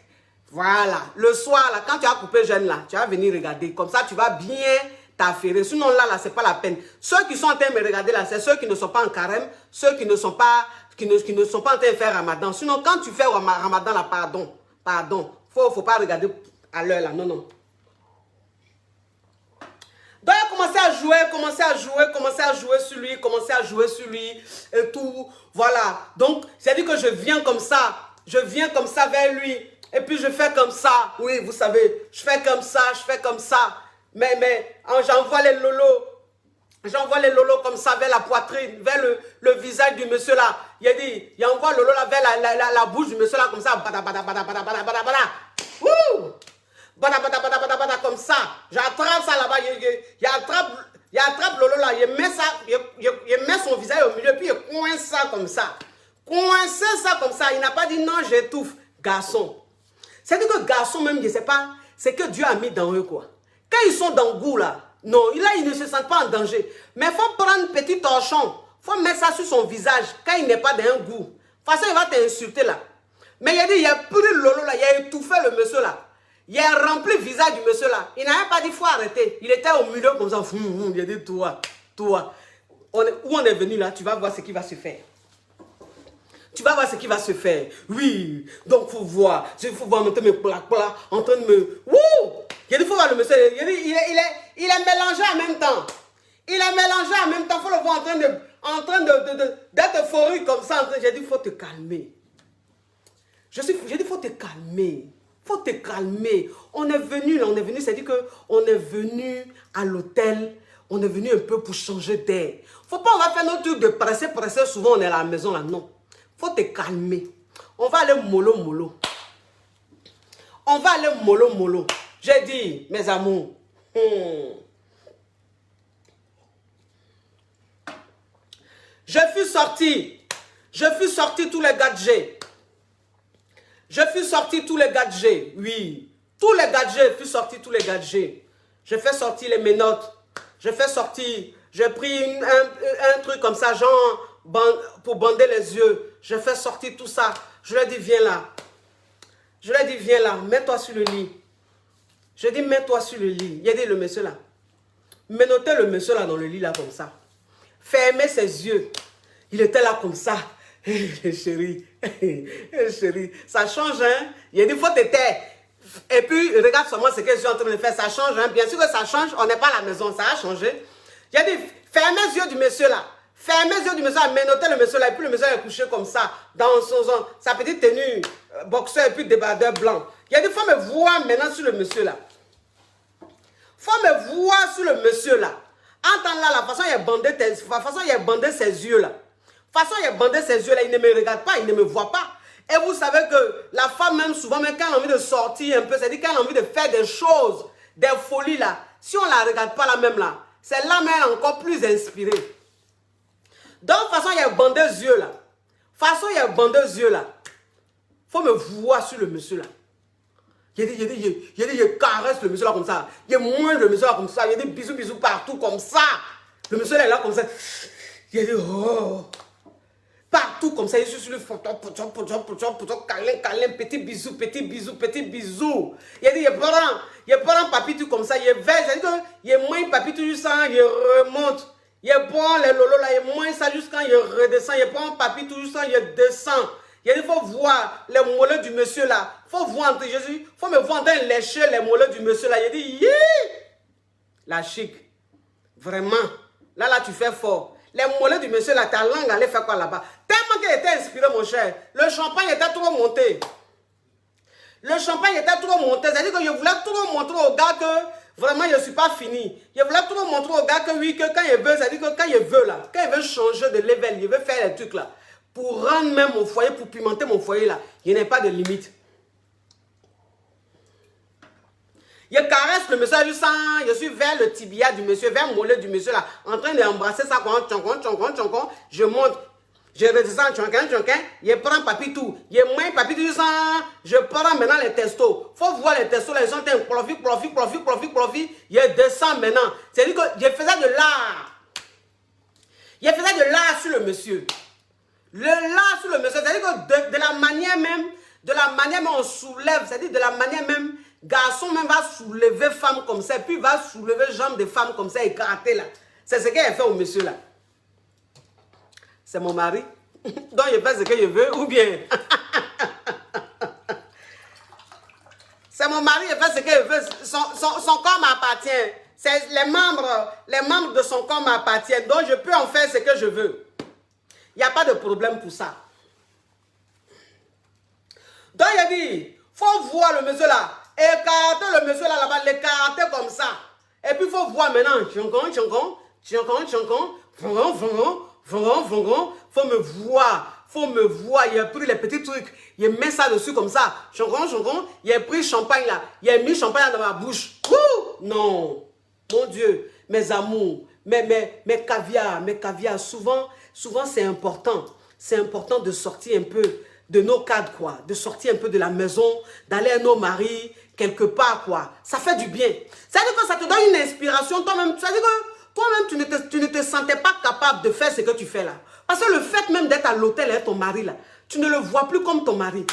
[SPEAKER 1] Voilà. Le soir là, quand tu as coupé jeûne là, tu vas venir regarder. Comme ça, tu vas bien t'affairer. Sinon là, c'est pas la peine. Ceux qui sont en train de me regarder là, c'est ceux qui ne sont pas en carême, ceux qui ne sont pas en train de faire Ramadan. Sinon, quand tu fais Ramadan là, pardon, faut pas regarder à l'heure là, non. Donc, il a commencé à jouer sur lui et tout. Voilà. Donc, c'est-à-dire que je viens comme ça vers lui. Et puis, je fais comme ça. Oui, vous savez, je fais comme ça. Mais j'envoie les lolos comme ça vers la poitrine, vers le visage du monsieur là. Il envoie lolo là vers la bouche du monsieur là comme ça. Wouh! Comme ça. J'attrape ça là-bas. Il attrape lolo là. Il met son visage au milieu. Puis il coince ça comme ça. Il n'a pas dit non, j'étouffe. Garçon. C'est-à-dire que garçon même, je ne sais pas. C'est que Dieu a mis dans eux quoi. Quand ils sont dans le goût là. Non, là, ils ne se sentent pas en danger. Mais il faut prendre un petit torchon. Il faut mettre ça sur son visage quand il n'est pas dans un goût. De toute façon, il va t'insulter là. Mais il a dit, il a pris le lolo là, il a étouffé le monsieur là. Il a rempli le visage du monsieur là. Il n'a pas dit, il faut arrêter. Il était au milieu comme ça. Il a dit, toi. Où on est venu là, tu vas voir ce qui va se faire. Oui, donc il faut voir monter mes plats en train de me... Wouh! Il dit, il faut voir le monsieur. Il est mélangé en même temps. Il faut le voir en train d'être euphorique comme ça. J'ai dit, il faut te calmer. J'ai dit, il faut te calmer. On est venu, c'est-à-dire qu'on est venu à l'hôtel. On est venu un peu pour changer d'air. Faut pas, on va faire notre truc de presser. Souvent, on est à la maison là. Non. Faut te calmer. On va aller mollo. J'ai dit, mes amours. Je fus sorti tous les gadgets. Oui. Tous les gadgets, Je fais sortir les menottes. J'ai pris un truc comme ça, genre, pour bander les yeux. Je fais sortir tout ça. Je lui ai dit, viens là. Mets-toi sur le lit. Je dis, mets-toi sur le lit. Il a dit, le monsieur là. Menottez le monsieur là dans le lit là comme ça. Fermez ses yeux. Il était là comme ça. Chérie. Ça change, hein. Il a dit, faut te taire. Et puis, regarde seulement ce que je suis en train de faire. Ça change, hein. Bien sûr que ça change. On n'est pas à la maison. Ça a changé. Il a dit, fermez les yeux du monsieur là. Menottez le monsieur là. Et puis le monsieur est couché comme ça. Dans sa petite tenue boxeur et puis débardeur blanc. Il a dit, faut me voir maintenant sur le monsieur là. Entends là, la façon il a bandé ses yeux là. Il ne me regarde pas, il ne me voit pas. Et vous savez que la femme même souvent, même quand elle a envie de sortir un peu, c'est-à-dire quand elle a envie de faire des choses, des folies là, si on ne la regarde pas là même là, c'est là même elle est encore plus inspirée. Donc, de toute façon, il y a bandé les yeux là. Faut me voir sur le monsieur là. Il caresse le monsieur là comme ça. Il moins le monsieur là comme ça. Il y a des bisous partout comme ça. Le monsieur là est là comme ça. Il dit oh. Partout comme ça. Il est sur le fond. Câlin, petit bisou. Il dit il prend papy tout comme ça. Il est vert. Il moins papy tout juste ça. Il remonte. Il prend les lolos là. Il moins ça jusqu'à il redescend. Il prend papy tout juste ça. Il descend. Il faut voir les mollets du monsieur là. Il faut voir entre Jésus. Il faut me voir en train de lécher les mollets du monsieur là. Il dit, yeah! La chic. Vraiment. Là, tu fais fort. Les mollets du monsieur, là, ta langue allait faire quoi là-bas? Tellement qu'il était inspiré, mon cher. Le champagne était trop monté. Le champagne était trop monté. C'est-à-dire que je voulais trop montrer au gars que vraiment, je ne suis pas fini. Je voulais trop montrer au gars que oui, que quand il veut, c'est-à-dire que quand il veut là, quand il veut changer de level, il veut faire les trucs là, pour rendre même mon foyer, pour pimenter mon foyer là, il n'y a pas de limite. Je caresse le monsieur, je suis vers le tibia du monsieur, vers le mollet du monsieur là, en train d'embrasser ça, je monte, je redescends, je prends papitou, je prends maintenant les testos. Faut voir les testos là, ils sont profit, je descends maintenant. C'est-à-dire que je faisais de l'art. Je faisais de l'art sur le monsieur. Le lard sur le monsieur, c'est-à-dire que de la manière même on soulève, c'est-à-dire de la manière même, garçon même va soulever femme comme ça, puis va soulever jambes de femme comme ça et gratter là. C'est ce qu'elle fait au monsieur là. C'est mon mari. Donc je fais ce que je veux ou bien. C'est mon mari, il fait ce que je veux. Son corps m'appartient. C'est les membres de son corps m'appartiennent. Donc je peux en faire ce que je veux. Il n'y a pas de problème pour ça. Donc il a dit, il faut voir le monsieur là. Écarter le monsieur là-bas, l'écarter comme ça. Et puis il faut voir maintenant. Faut me voir. Il a pris les petits trucs. Il met ça dessus comme ça. Il a pris champagne là. Il a mis champagne dans ma bouche. Ouh! Non. Mon Dieu. Mes amours. Mes caviars. Souvent c'est important. C'est important de sortir un peu de nos cadres, quoi. De sortir un peu de la maison, d'aller à nos maris, quelque part, quoi. Ça fait du bien. C'est-à-dire que ça te donne une inspiration toi-même. C'est-à-dire que toi-même, tu ne te sentais pas capable de faire ce que tu fais là. Parce que le fait même d'être à l'hôtel avec ton mari là, tu ne le vois plus comme ton mari.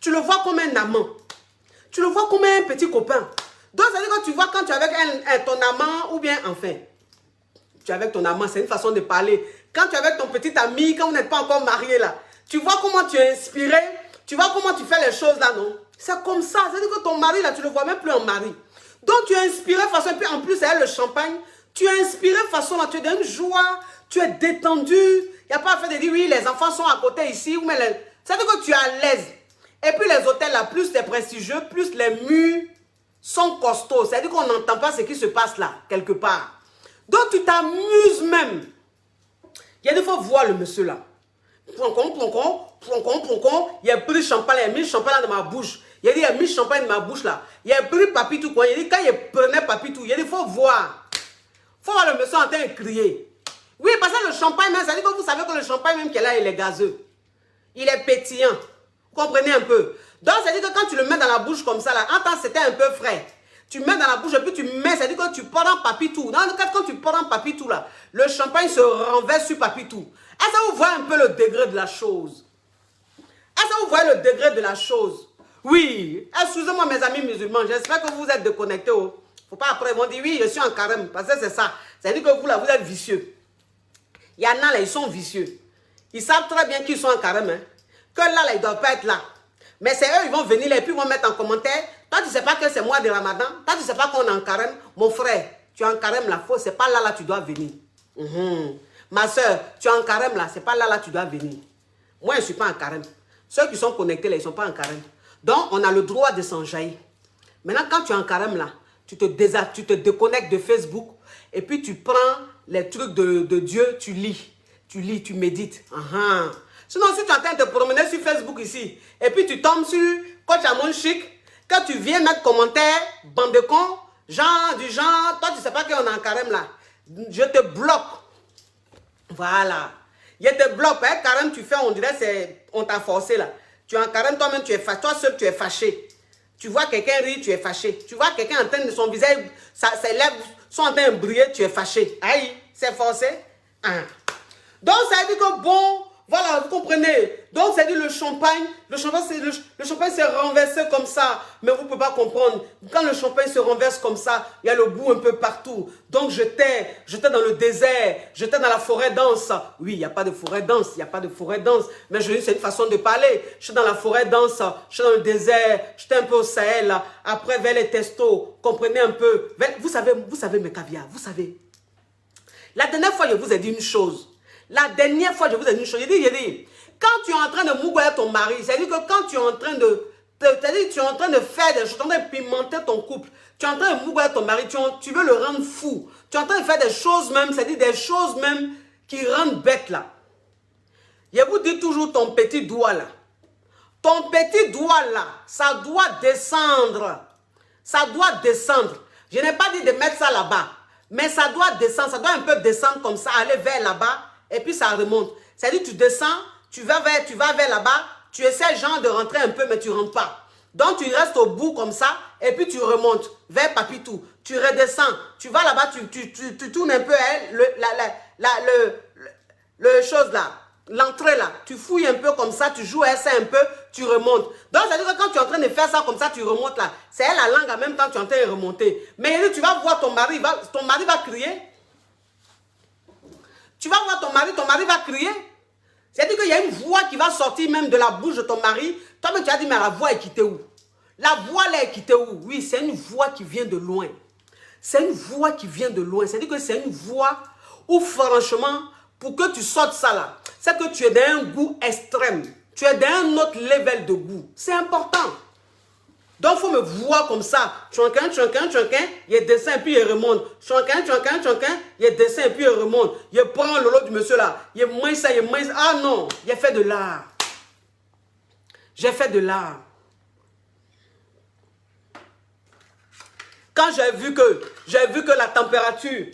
[SPEAKER 1] Tu le vois comme un amant. Tu le vois comme un petit copain. Donc, c'est-à-dire que tu vois quand tu es avec ton amant, ou bien, enfin, tu es avec ton amant, c'est une façon de parler. Quand tu es avec ton petit ami, quand vous n'êtes pas encore marié là, tu vois comment tu es inspiré, tu vois comment tu fais les choses là, non? C'est comme ça, c'est-à-dire que ton mari là, tu ne le vois même plus en mari. Donc tu es inspiré façon, et puis en plus, avec le champagne, tu es inspiré façon là, tu es dans une joie, tu es détendu. Il n'y a pas à faire de dire, oui, les enfants sont à côté ici, c'est-à-dire que tu es à l'aise. Et puis les hôtels là, plus c'est prestigieux, plus les murs sont costauds. C'est-à-dire qu'on n'entend pas ce qui se passe là, quelque part. Donc tu t'amuses même. Il y a des fois, voir le monsieur là. Il a pris le champagne, il a mis le champagne dans ma bouche. Il a dit, il a mis le champagne dans ma bouche là. Il a pris papitou quoi. Il a dit, quand il prenait papitou, il a dit, il faut voir. Il faut voir le monsieur en train de crier. Oui, parce que le champagne, même, ça dit que vous savez que le champagne même qu'il a là, il est gazeux. Il est pétillant. Vous comprenez un peu? Donc, ça dit que quand tu le mets dans la bouche comme ça là, en temps c'était un peu frais. Tu mets dans la bouche et puis tu mets, ça dit que tu prends papitou. Dans le cas quand tu prends papitou là, le champagne se renverse sur papitou. Est-ce que vous voyez un peu le degré de la chose? Est-ce que vous voyez le degré de la chose? Oui. Excusez-moi mes amis musulmans, j'espère que vous êtes déconnectés. Il ne faut pas après, ils vont dire oui, je suis en carême. Parce que c'est ça. C'est-à-dire que vous là, vous êtes vicieux. Il y en a là, ils sont vicieux. Ils savent très bien qu'ils sont en carême. Hein. Que là, ils ne doivent pas être là. Mais c'est eux, ils vont venir là et puis ils vont mettre en commentaire. Toi, tu ne sais pas que c'est mois de Ramadan. Toi, tu ne sais pas qu'on est en carême. Mon frère, tu es en carême là, c'est pas là, tu dois venir. Ma soeur, tu es en carême là, c'est pas là, tu dois venir. Moi, je ne suis pas en carême. Ceux qui sont connectés là, ils ne sont pas en carême. Donc, on a le droit de s'enjailler. Maintenant, quand tu es en carême là, tu te déconnectes de Facebook et puis tu prends les trucs de Dieu, tu lis, tu médites. Sinon, si tu es en train de te promener sur Facebook ici et puis tu tombes sur Coach Amon Chic, quand tu viens mettre commentaire, bande de cons, genre, toi, tu ne sais pas qu'on est en carême là. Je te bloque. Voilà. Je te bloque. Hein, carême, tu fais, on dirait, on t'a forcé là. Tu es en carême, toi-même, tu es fâché. Toi seul, tu es fâché. Tu vois quelqu'un rire, tu es fâché. Tu vois quelqu'un en train de son visage, ses lèvres sont en train de briller, tu es fâché. Aïe, c'est forcé. Donc, ça veut dire que bon, voilà, vous comprenez. Donc, ça dit le champagne s'est renversé comme ça. Mais vous ne pouvez pas comprendre. Quand le champagne se renverse comme ça, il y a le goût un peu partout. Donc, j'étais dans le désert, j'étais dans la forêt dense. Oui, il n'y a pas de forêt dense, Mais c'est une façon de parler. Je suis dans la forêt dense, je suis dans le désert, j'étais un peu au Sahel. Après, vers les testos, comprenez un peu. Vous savez mes caviars, vous savez. La dernière fois, je vous ai dit une chose. La dernière fois, je vous ai dit une chose. J'ai dit, quand tu es en train de mouiller ton mari, c'est-à-dire que quand tu es en train de faire des choses, tu es en train de pimenter ton couple, tu es en train de mouiller ton mari, tu veux le rendre fou, tu es en train de faire des choses même, c'est-à-dire des choses même qui rendent bête là. Je vous dis toujours ton petit doigt là. Ton petit doigt là, ça doit descendre. Ça doit descendre. Je n'ai pas dit de mettre ça là-bas. Mais ça doit descendre. Ça doit un peu descendre comme ça, aller vers là-bas. Et puis ça remonte. C'est-à-dire tu descends, tu vas vers là-bas. Tu essaies genre de rentrer un peu, mais tu ne rentres pas. Donc tu restes au bout comme ça. Et puis tu remontes vers Papitou. Tu redescends. Tu vas là-bas, tu tournes un peu le chose là. L'entrée là, tu fouilles un peu comme ça, tu joues à ça un peu, tu remontes. Donc, ça veut dire que quand tu es en train de faire ça comme ça, tu remontes là. C'est la langue en même temps, tu es en train de remonter. Mais tu vas voir ton mari va crier. Tu vas voir ton mari va crier. C'est-à-dire qu'il y a une voix qui va sortir même de la bouche de ton mari. Toi-même, tu as dit, mais la voix est quittée où? La voix là est quittée où? Oui, c'est une voix qui vient de loin. C'est une voix qui vient de loin. C'est-à-dire que c'est une voix où franchement, pour que tu sortes ça là, c'est que tu es dans un goût extrême. Tu es dans un autre level de goût. C'est important. Donc, il faut me voir comme ça. Chonquin, il descend et puis il remonte. Chonquin, il descend et puis il remonte. Il prend le lot du monsieur là. Il mange ça, il mange ça. Ah non, il a fait de l'art. J'ai fait de l'art. Quand j'ai vu que la température...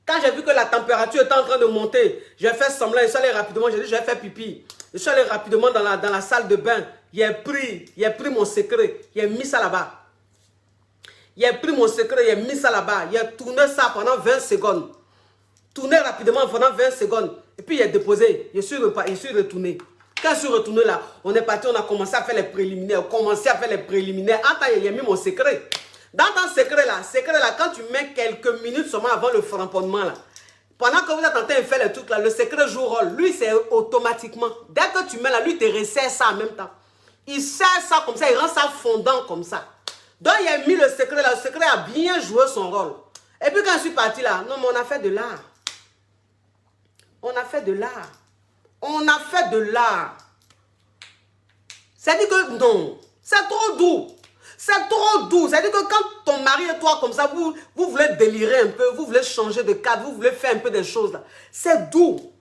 [SPEAKER 1] Quand j'ai vu que la température était en train de monter, j'ai fait semblant, je suis allé rapidement, j'ai dit, je vais faire pipi. Je suis allé rapidement dans la salle de bain. Il a pris mon secret, il a mis ça là-bas. Il a pris mon secret, il a mis ça là-bas. Il a tourné ça pendant 20 secondes. Tourné rapidement pendant 20 secondes. Et puis il a déposé. Je suis retourné. Quand je suis retourné là, on est parti, on a commencé à faire les préliminaires. Attends, il a mis mon secret. Dans ton secret là, quand tu mets quelques minutes seulement avant le framponnement là, pendant que vous êtes en train de faire le truc là, le secret joue rôle. Lui, c'est automatiquement. Dès que tu mets là, lui, il te resserre ça en même temps. Il serre ça comme ça, il rend ça fondant comme ça. Donc, il a mis le secret là, le secret a bien joué son rôle. Et puis quand je suis parti là, non, mais on a fait de l'art. On a fait de l'art. On a fait de l'art. C'est-à-dire que non, c'est trop doux. C'est trop doux. C'est-à-dire que quand ton mari et toi, comme ça, vous voulez délirer un peu, vous voulez changer de cadre, vous voulez faire un peu des choses là. C'est doux.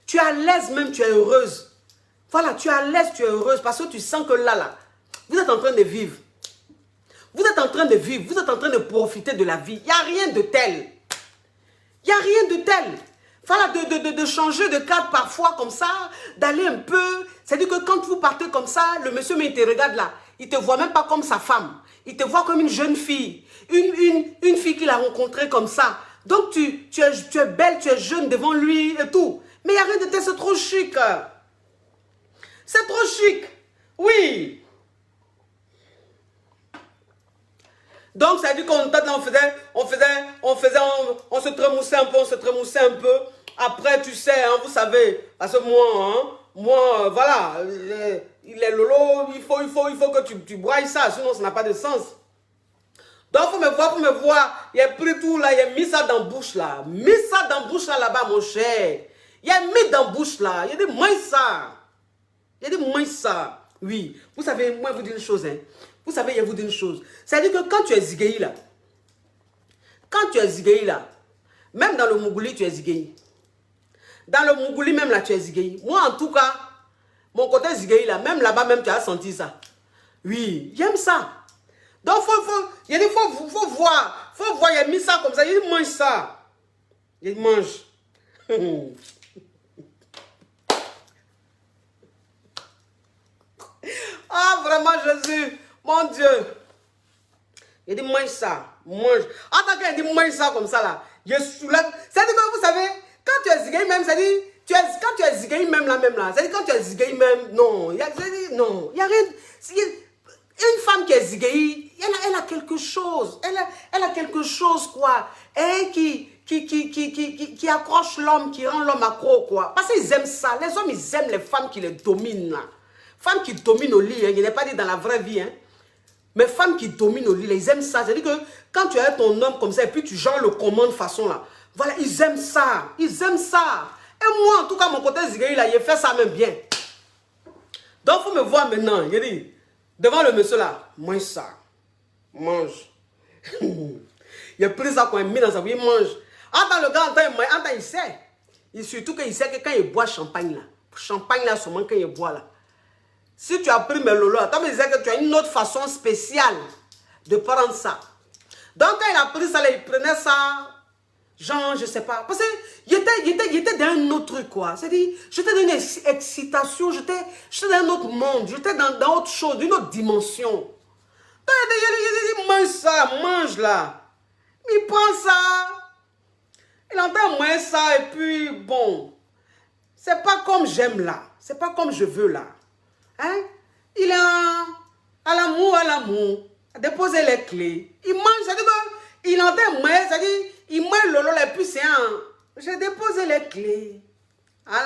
[SPEAKER 1] Tu es à l'aise même, tu es heureuse. Voilà, tu es à l'aise, tu es heureuse parce que tu sens que là, vous êtes en train de vivre. Vous êtes en train de vivre, vous êtes en train de profiter de la vie. Il n'y a rien de tel. Il n'y a rien de tel. Voilà, de changer de cadre parfois comme ça, d'aller un peu. C'est-à-dire que quand vous partez comme ça, le monsieur, mais il te regarde là. Il ne te voit même pas comme sa femme. Il te voit comme une jeune fille. Une fille qu'il a rencontrée comme ça. Donc, tu es belle, tu es jeune devant lui et tout. Mais il n'y a rien de tel, c'est trop chic. C'est trop chic. Oui. Donc, ça veut dire qu'on se trémoussait un peu, Après, tu sais, hein, vous savez, parce que moi, voilà, il est lolo, il faut que tu broyes ça, sinon ça n'a pas de sens. Donc, faut me voir, il a pris tout là, il a mis ça dans la bouche là, là-bas, mon cher. Il a mis dans la bouche là, il a dit, mange ça. Il a dit, mange ça. Oui, vous savez, moi, je vous dis une chose, hein. Vous savez, je vous dis une chose. C'est-à-dire que quand tu es zigueï là, même dans le Mougouli, tu es zigueï. Dans le Mougouli, même là, tu es zigueï. Moi, en tout cas, mon côté zigueï là, même là-bas, même tu as senti ça. Oui, j'aime ça. Donc, il faut voir. Il a mis ça comme ça. Il mange ça. Il mange. Ah, vraiment, Jésus. Mon Dieu. Il dit, mange ça. Mange. Attends, il dit, mange ça comme ça là. Je soulève. C'est-à-dire que vous savez, quand tu es zigueï même, c'est-à-dire, quand tu es zigueï même là, c'est-à-dire quand tu es zigueï même, non. Il y a rien. Une femme qui est zigueï, elle a quelque chose. Elle a quelque chose, quoi. Et qui accroche l'homme, qui rend l'homme accro, quoi. Parce qu'ils aiment ça. Les hommes, ils aiment les femmes qui les dominent, là. Femmes qui dominent au lit, hein, je n'ai pas dit dans la vraie vie, hein. Mais femmes qui dominent au lit, là, ils aiment ça. C'est-à-dire que quand tu as ton homme comme ça, et puis tu genres le commande façon là, voilà, ils aiment ça. Ils aiment ça. Et moi, en tout cas, mon côté Zigei, là, il fait ça même bien. Donc, il faut me voir maintenant. Il dit, devant le monsieur là, mange ça. Mange. Il a pris ça quand il met dans sa bouche, il mange. Attends, le gars, il sait. Et surtout qu'il sait que quand il boit champagne là, seulement quand il boit là. Si tu as pris mes lolos, attends, il disait que tu as une autre façon spéciale de prendre ça. Donc, quand il a pris ça, là, il prenait ça, genre, je sais pas. Parce qu'il était dans un autre truc, quoi. C'est-à-dire, j'étais dans une excitation, j'étais dans un autre monde, j'étais dans autre chose, une autre dimension. Donc, il dit, mange ça, mange là. Il prend ça, il entend moins ça, et puis, bon, c'est pas comme j'aime là, c'est pas comme je veux là. Hein? Il est à l'amour, à déposer les clés. Il mange, c'est-à-dire qu'il entend moins, c'est-à-dire, il mange le lolo, et puis c'est un, j'ai déposé les clés. À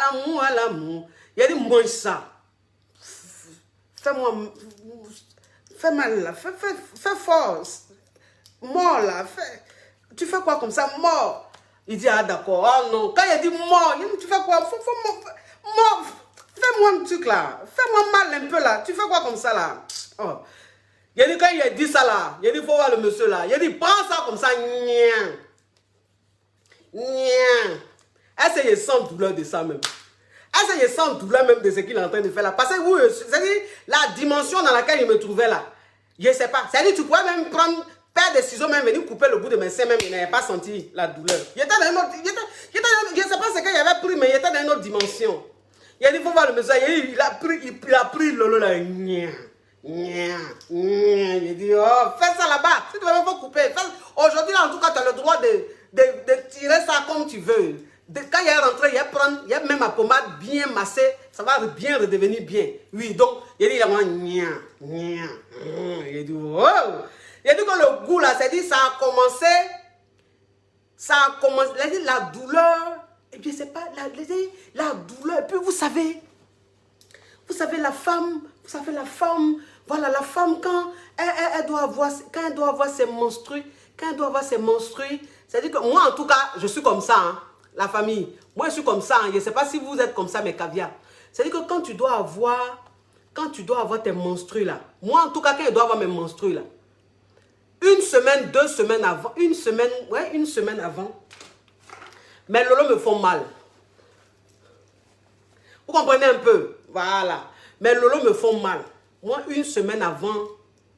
[SPEAKER 1] l'amour. Il a dit, mange ça. Fais-moi, fais mal là, fais force. Mort là, tu fais quoi comme ça, mort? Il dit, ah d'accord, ah non. Quand il dit mort, il dit, tu fais quoi? Mort, fais-moi un truc là, fais-moi mal un peu là, tu fais quoi comme ça là? Oh. Il a dit, quand il a dit ça là, il a dit, faut voir le monsieur là, il a dit, prends ça comme ça, est-ce qu'il sent douleur de ça même? Est-ce qu'il sent douleur même de ce qu'il est en train de faire là? Parce que oui, c'est-à-dire, la dimension dans laquelle il me trouvait là, je ne sais pas, c'est-à-dire, tu pourrais même prendre père des ciseaux, même venir couper le bout de mes seins, même il n'avait pas senti la douleur. Il était dans une autre, je ne sais pas ce qu'il avait pris, mais il était dans une autre dimension. Il a dit, il faut voir le monsieur, il a pris Lolo là. Il a dit, oh, fais ça là-bas, si tu veux même pas couper. Aujourd'hui, en tout cas, tu as le droit de tirer ça comme tu veux. Quand il est rentré, il y a même ma pommade bien massée, ça va bien redevenir bien. Oui, donc, il a dit, il a dit, oh. Il a dit que le goût là, c'est-à-dire ça a commencé, la douleur, et puis c'est pas, la douleur, et puis vous savez la femme, voilà la femme quand elle doit avoir ses menstrues, c'est-à-dire que moi en tout cas, je suis comme ça, hein, la famille, moi je suis comme ça, hein, je ne sais pas si vous êtes comme ça mes caviars, c'est-à-dire que quand tu dois avoir tes menstrues là, moi en tout cas quand je dois avoir mes menstrues là, une semaine, 2 semaines avant, une semaine avant, mes lolos me font mal. Vous comprenez un peu? Voilà. Mes lolos me font mal. Moi, une semaine avant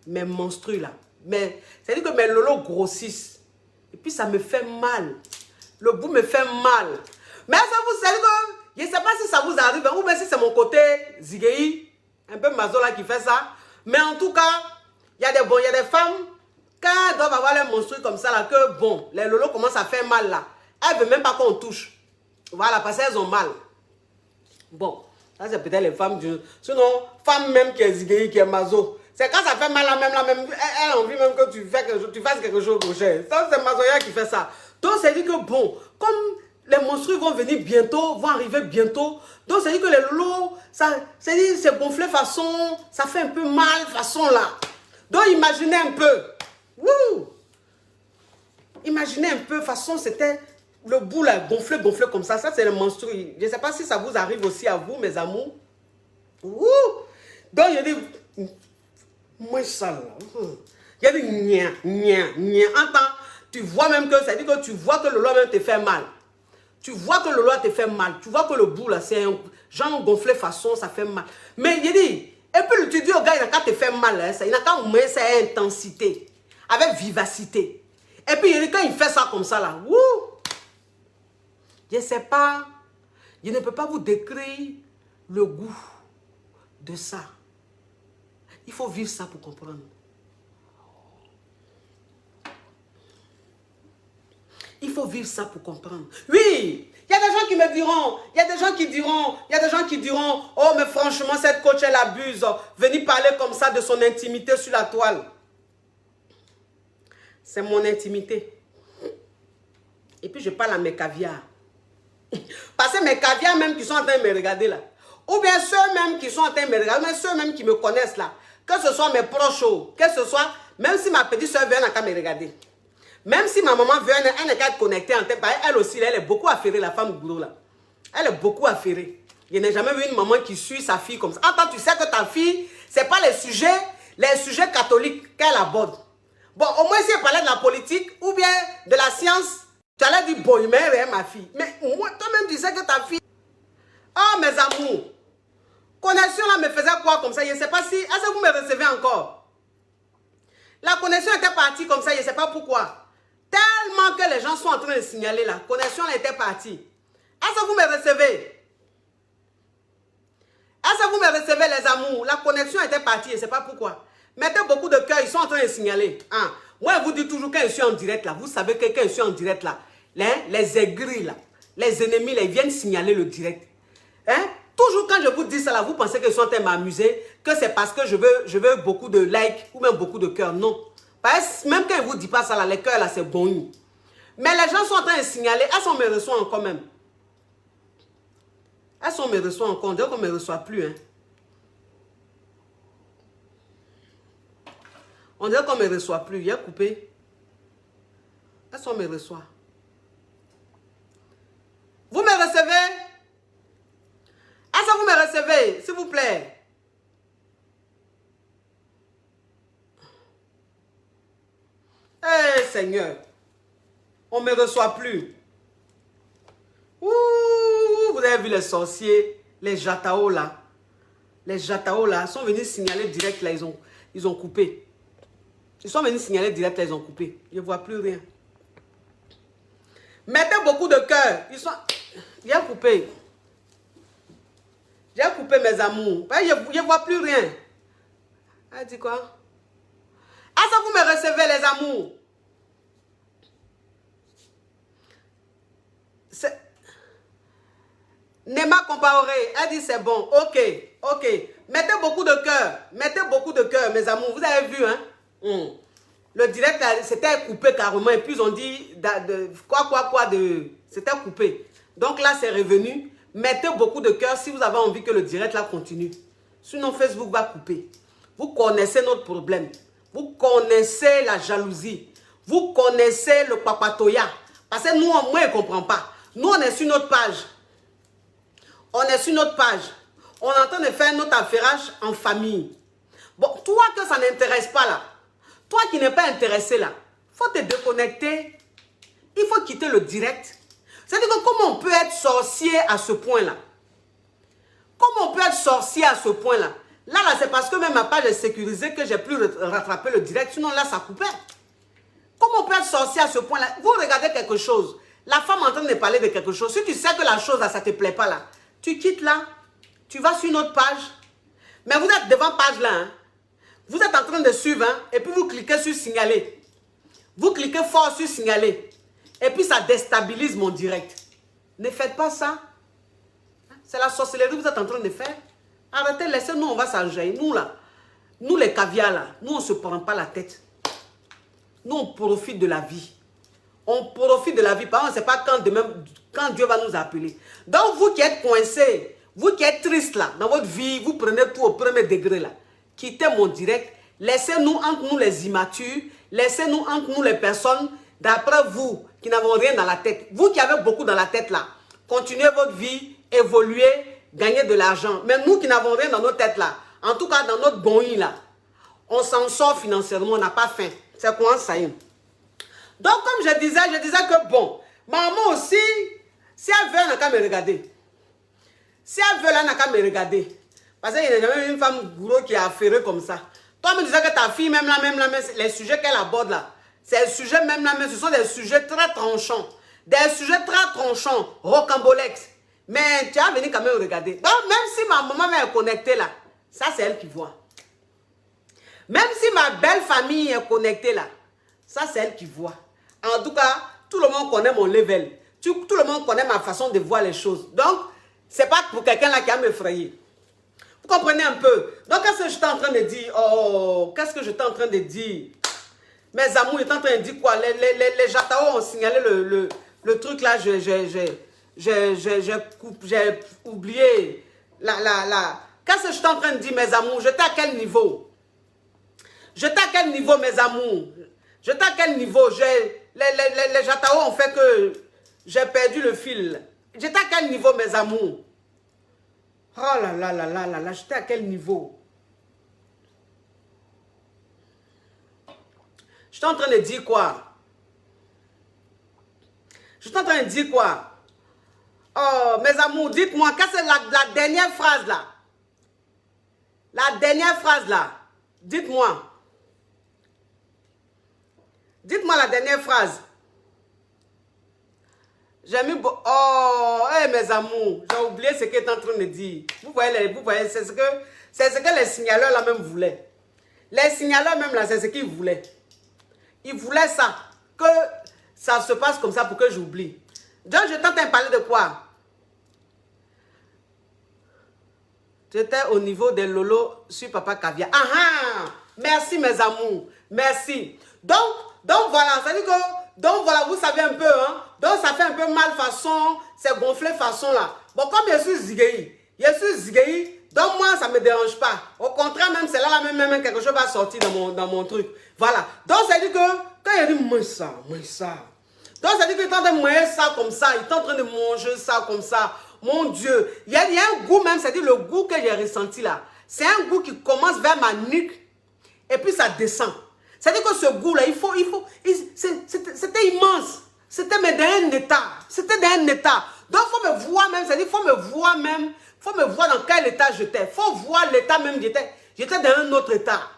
[SPEAKER 1] mes menstrues là. Mais c'est-à-dire que mes lolos grossissent. Et puis ça me fait mal. Le bout me fait mal. Mais ça vous savez que, je ne sais pas si ça vous arrive, ou bien si c'est mon côté Zigei, un peu mazo là qui fait ça. Mais en tout cas, il y a des femmes, quand elles doivent avoir les menstrues comme ça, là, que bon, les lolos commencent à faire mal là. Elles ne veulent même pas qu'on touche. Voilà, parce qu'elles ont mal. Bon, ça c'est peut-être les femmes. Sinon, femme même qui est Zigei, qui est mazo, c'est quand ça fait mal là même, elle a envie même que tu fasses quelque chose au cher. Ça c'est mazoya qui fait ça. Donc c'est dit que bon, comme les menstrues vont venir bientôt, vont arriver bientôt, donc c'est dit que les lolos, c'est gonflé façon, ça fait un peu mal façon là. Donc imaginez un peu. Wouh! Imaginez un peu, façon, c'était le bout là, gonflé comme ça. Ça, c'est le menstru. Je ne sais pas si ça vous arrive aussi à vous, mes amours. Wouh! Donc, il dit, moi, ça là. Il dit, entends, tu vois même que, c'est-à-dire que tu vois que le loi même te fait mal. Tu vois que le loi te fait mal. Tu vois que le bout là, c'est un genre gonflé façon, ça fait mal. Mais il dit, et puis tu dis au gars, il n'a qu'à te faire mal, hein, il n'a qu'à moins sa intensité. Avec vivacité. Et puis, quand il fait ça comme ça, là, wouh! Je ne sais pas, je ne peux pas vous décrire le goût de ça. Il faut vivre ça pour comprendre. Il faut vivre ça pour comprendre. Oui, il y a des gens qui me diront, il y a des gens qui diront, oh, mais franchement, cette coach, elle abuse. Venir parler comme ça de son intimité sur la toile. C'est mon intimité. Et puis je parle à mes caviars. Parce que mes caviars même qui sont en train de me regarder là. Ou bien ceux même qui sont en train de me regarder, mais ceux même qui me connaissent là. Que ce soit mes proches, que ce soit, même si ma petite soeur vient, elle n'a qu'à me regarder. Même si ma maman vient, elle n'a qu'à être connectée en tête. Elle aussi, elle est beaucoup affairée, la femme goulot là. Elle est beaucoup affairée. Je n'ai jamais vu une maman qui suit sa fille comme ça. Attends, tu sais que ta fille, ce n'est pas les sujets catholiques qu'elle aborde. Bon, au moins si elle parlait de la politique ou bien de la science, tu allais dire, bon, mais ma fille. Mais moi, toi-même, tu sais que ta fille... Oh, mes amours. Connexion là me faisait quoi comme ça? Je ne sais pas si... Est-ce que vous me recevez encore? La connexion était partie comme ça, je ne sais pas pourquoi. Tellement que les gens sont en train de signaler la connexion là était partie. Est-ce que vous me recevez? Est-ce que vous me recevez les amours? La connexion était partie, je ne sais pas pourquoi. Mettez beaucoup de cœur, ils sont en train de signaler. Hein? Moi, je vous dis toujours quand je suis en direct là, vous savez que quand je suis en direct là, les aigris là, les ennemis là, ils viennent signaler le direct. Hein? Toujours quand je vous dis ça là, vous pensez que je suis en train de m'amuser, que c'est parce que je veux beaucoup de likes ou même beaucoup de cœurs. Non. Parce que même quand je ne vous dis pas ça là, les cœurs là, c'est bon. Mais les gens sont en train de signaler, est-ce qu'on me reçoit encore même? Est-ce qu'on me reçoit encore? On dirait qu'on ne me reçoit plus. Hein? On dirait qu'on ne me reçoit plus. Il a coupé. Est-ce qu'on me reçoit? Vous me recevez? Est-ce que vous me recevez? S'il vous plaît. Eh Seigneur. On ne me reçoit plus. Ouh, vous avez vu les sorciers, les jatao là. Les jatao là sont venus signaler direct là, ils ont coupé. Ils sont venus signaler direct là, ils ont coupé. Je ne vois plus rien. Mettez beaucoup de cœur. J'ai coupé. J'ai coupé mes amours. Je ne vois plus rien. Elle dit quoi? Est-ce que vous me recevez les amours? Nema Compaoré, elle dit c'est bon, ok. Mettez beaucoup de cœur, mes amours. Vous avez vu, hein? Le direct, c'était coupé carrément. Et puis ils ont dit, c'était coupé. Donc là, c'est revenu. Mettez beaucoup de cœur si vous avez envie que le direct là continue. Sinon, Facebook va couper. Vous connaissez notre problème. Vous connaissez la jalousie. Vous connaissez le papatoya. Parce que nous, moi, on ne comprend pas. Nous, on est sur notre page. On est sur notre page. On est en train de faire notre affairage en famille. Bon, toi que ça n'intéresse pas là, toi qui n'es pas intéressé là, il faut te déconnecter. Il faut quitter le direct. C'est-à-dire que comment on peut être sorcier à ce point-là? Comment on peut être sorcier à ce point-là? Là, c'est parce que même ma page est sécurisée que j'ai pu rattraper le direct. Sinon, là, ça coupait. Comment on peut être sorcier à ce point-là? Vous regardez quelque chose. La femme est en train de parler de quelque chose. Si tu sais que la chose là, ça ne te plaît pas là, tu quittes là. Tu vas sur notre page. Mais vous êtes devant page là. Hein? Vous êtes en train de suivre. Hein? Et puis vous cliquez sur signaler. Vous cliquez fort sur signaler. Et puis ça déstabilise mon direct. Ne faites pas ça. C'est la sorcellerie que vous êtes en train de faire. Arrêtez, laissez-nous, on va s'enjailler. Nous là, nous les caviars là, nous on ne se prend pas la tête. Nous on profite de la vie. On profite de la vie. Par exemple, on ne sait pas quand Dieu va nous appeler. Donc vous qui êtes coincés, vous qui êtes triste là, dans votre vie, vous prenez tout au premier degré là. Quittez mon direct. Laissez-nous entre nous les immatures. Laissez-nous entre nous les personnes, d'après vous, qui n'avons rien dans la tête. Vous qui avez beaucoup dans la tête là, continuez votre vie, évoluez, gagnez de l'argent. Mais nous qui n'avons rien dans nos têtes là, en tout cas dans notre bon là, on s'en sort financièrement, on n'a pas faim. C'est quoi ça y est? Donc comme je disais que bon, maman aussi, si elle veut, elle n'a qu'à me regarder. Si elle veut, elle n'a qu'à me regarder. Parce qu'il n'y a jamais une femme gros qui est affairée comme ça. Toi, me disais que ta fille, même là, les sujets qu'elle aborde là, c'est des sujets même là, mais ce sont des sujets très tranchants. Des sujets très tranchants, rocambolex. Mais tu as venu quand même regarder. Donc, même si ma maman est connectée là, ça c'est elle qui voit. Même si ma belle famille est connectée là, ça c'est elle qui voit. En tout cas, tout le monde connaît mon level. Tout le monde connaît ma façon de voir les choses. Donc, c'est pas pour quelqu'un là qui a m'effrayé. Vous comprenez un peu? Donc, qu'est-ce que j'étais en train de dire? Oh, qu'est-ce que j'étais en train de dire? Mes amours, j'étais en train de dire quoi? Les Jatao ont signalé le truc là, j'ai oublié. Qu'est-ce que j'étais en train de dire, mes amours? J'étais à quel niveau? J'étais à quel niveau, mes amours? J'étais à quel niveau? Les Jatao ont fait que j'ai perdu le fil. J'étais à quel niveau, mes amours? Oh là là là là là là, j'étais à quel niveau? J'étais en train de dire quoi? J'étais en train de dire quoi? Oh, mes amours, dites-moi, qu'est-ce que c'est la dernière phrase là? La dernière phrase là. Dites-moi. Dites-moi la dernière phrase. J'ai mis... Oh, hey, mes amours, j'ai oublié ce qu'il est en train de dire. Vous voyez, c'est ce que les signaleurs là même voulaient. Les signaleurs même là, c'est ce qu'ils voulaient. Ils voulaient ça. Que ça se passe comme ça pour que j'oublie. Donc, je t'entends parler de quoi? J'étais au niveau des lolos sur Papa Caviar. Ah ah! Merci mes amours. Merci. Donc voilà, ça dit que... Donc voilà, vous savez un peu, hein? Donc ça fait un peu mal façon, c'est gonflé façon là. Bon, comme je suis zigueï, donc moi ça ne me dérange pas. Au contraire, même c'est là même quelque chose va sortir dans mon truc. Voilà. Donc ça dit que, quand il dit moi ça. Donc ça dit qu'il est en train de manger ça comme ça, il est en train de manger ça comme ça. Mon Dieu, il y a un goût même, c'est-à-dire le goût que j'ai ressenti là. C'est un goût qui commence vers ma nuque et puis ça descend. C'est-à-dire que ce goût-là, c'était immense. C'était dans un état. C'était dans un état. Donc, il faut me voir même, c'est-à-dire, il faut me voir dans quel état j'étais. Il faut voir l'état même, j'étais dans un autre état.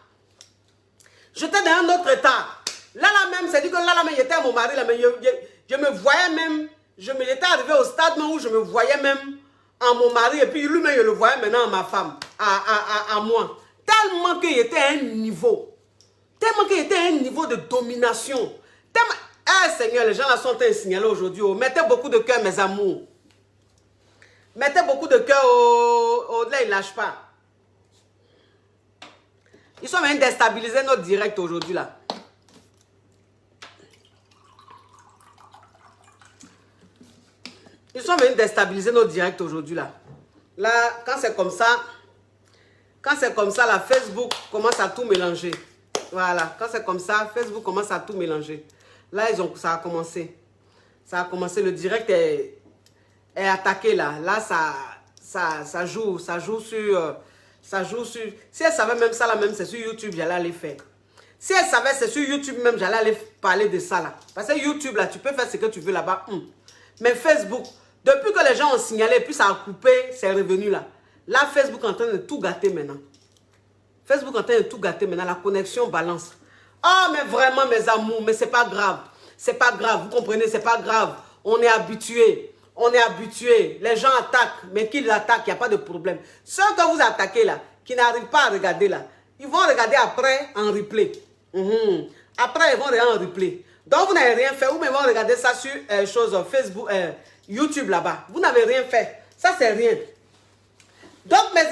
[SPEAKER 1] J'étais dans un autre état. Là même, c'est-à-dire que là même, j'étais à mon mari, là, mais je me voyais même, j'étais arrivé au stade où je me voyais même en mon mari, et puis lui-même, je le voyais maintenant en ma femme, à moi. Tellement qu'il était à un niveau. Tellement qu'il était à un niveau de domination. Tellement... Eh Seigneur, les gens là sont en train de signaler aujourd'hui. Oh. Mettez beaucoup de cœur, mes amours. Mettez beaucoup de cœur. Là, ils ne lâchent pas. Ils sont venus déstabiliser notre direct aujourd'hui là. Ils sont venus déstabiliser notre direct aujourd'hui là. Là, quand c'est comme ça, la Facebook commence à tout mélanger. Voilà, quand c'est comme ça, Facebook commence à tout mélanger. Là, ça a commencé. Ça a commencé, le direct est attaqué là. Là, ça joue sur... Si elle savait même ça là, même c'est sur YouTube, j'allais aller faire. Si elle savait c'est sur YouTube même, j'allais aller parler de ça là. Parce que YouTube là, tu peux faire ce que tu veux là-bas. Mais Facebook, depuis que les gens ont signalé, puis ça a coupé, c'est revenu là. Là, Facebook est en train de tout gâter maintenant. Facebook est en train de tout gâter maintenant, la connexion balance. Oh, mais vraiment, mes amours, mais c'est pas grave. C'est pas grave, vous comprenez, c'est pas grave. On est habitué. On est habitué. Les gens attaquent, mais qu'ils attaquent, il n'y a pas de problème. Ceux que vous attaquez là, qui n'arrivent pas à regarder là, ils vont regarder après en replay. Après, ils vont regarder en replay. Donc, vous n'avez rien fait. Ou même, ils vont regarder ça sur Facebook, YouTube là-bas. Vous n'avez rien fait. Ça, c'est rien. Donc, mes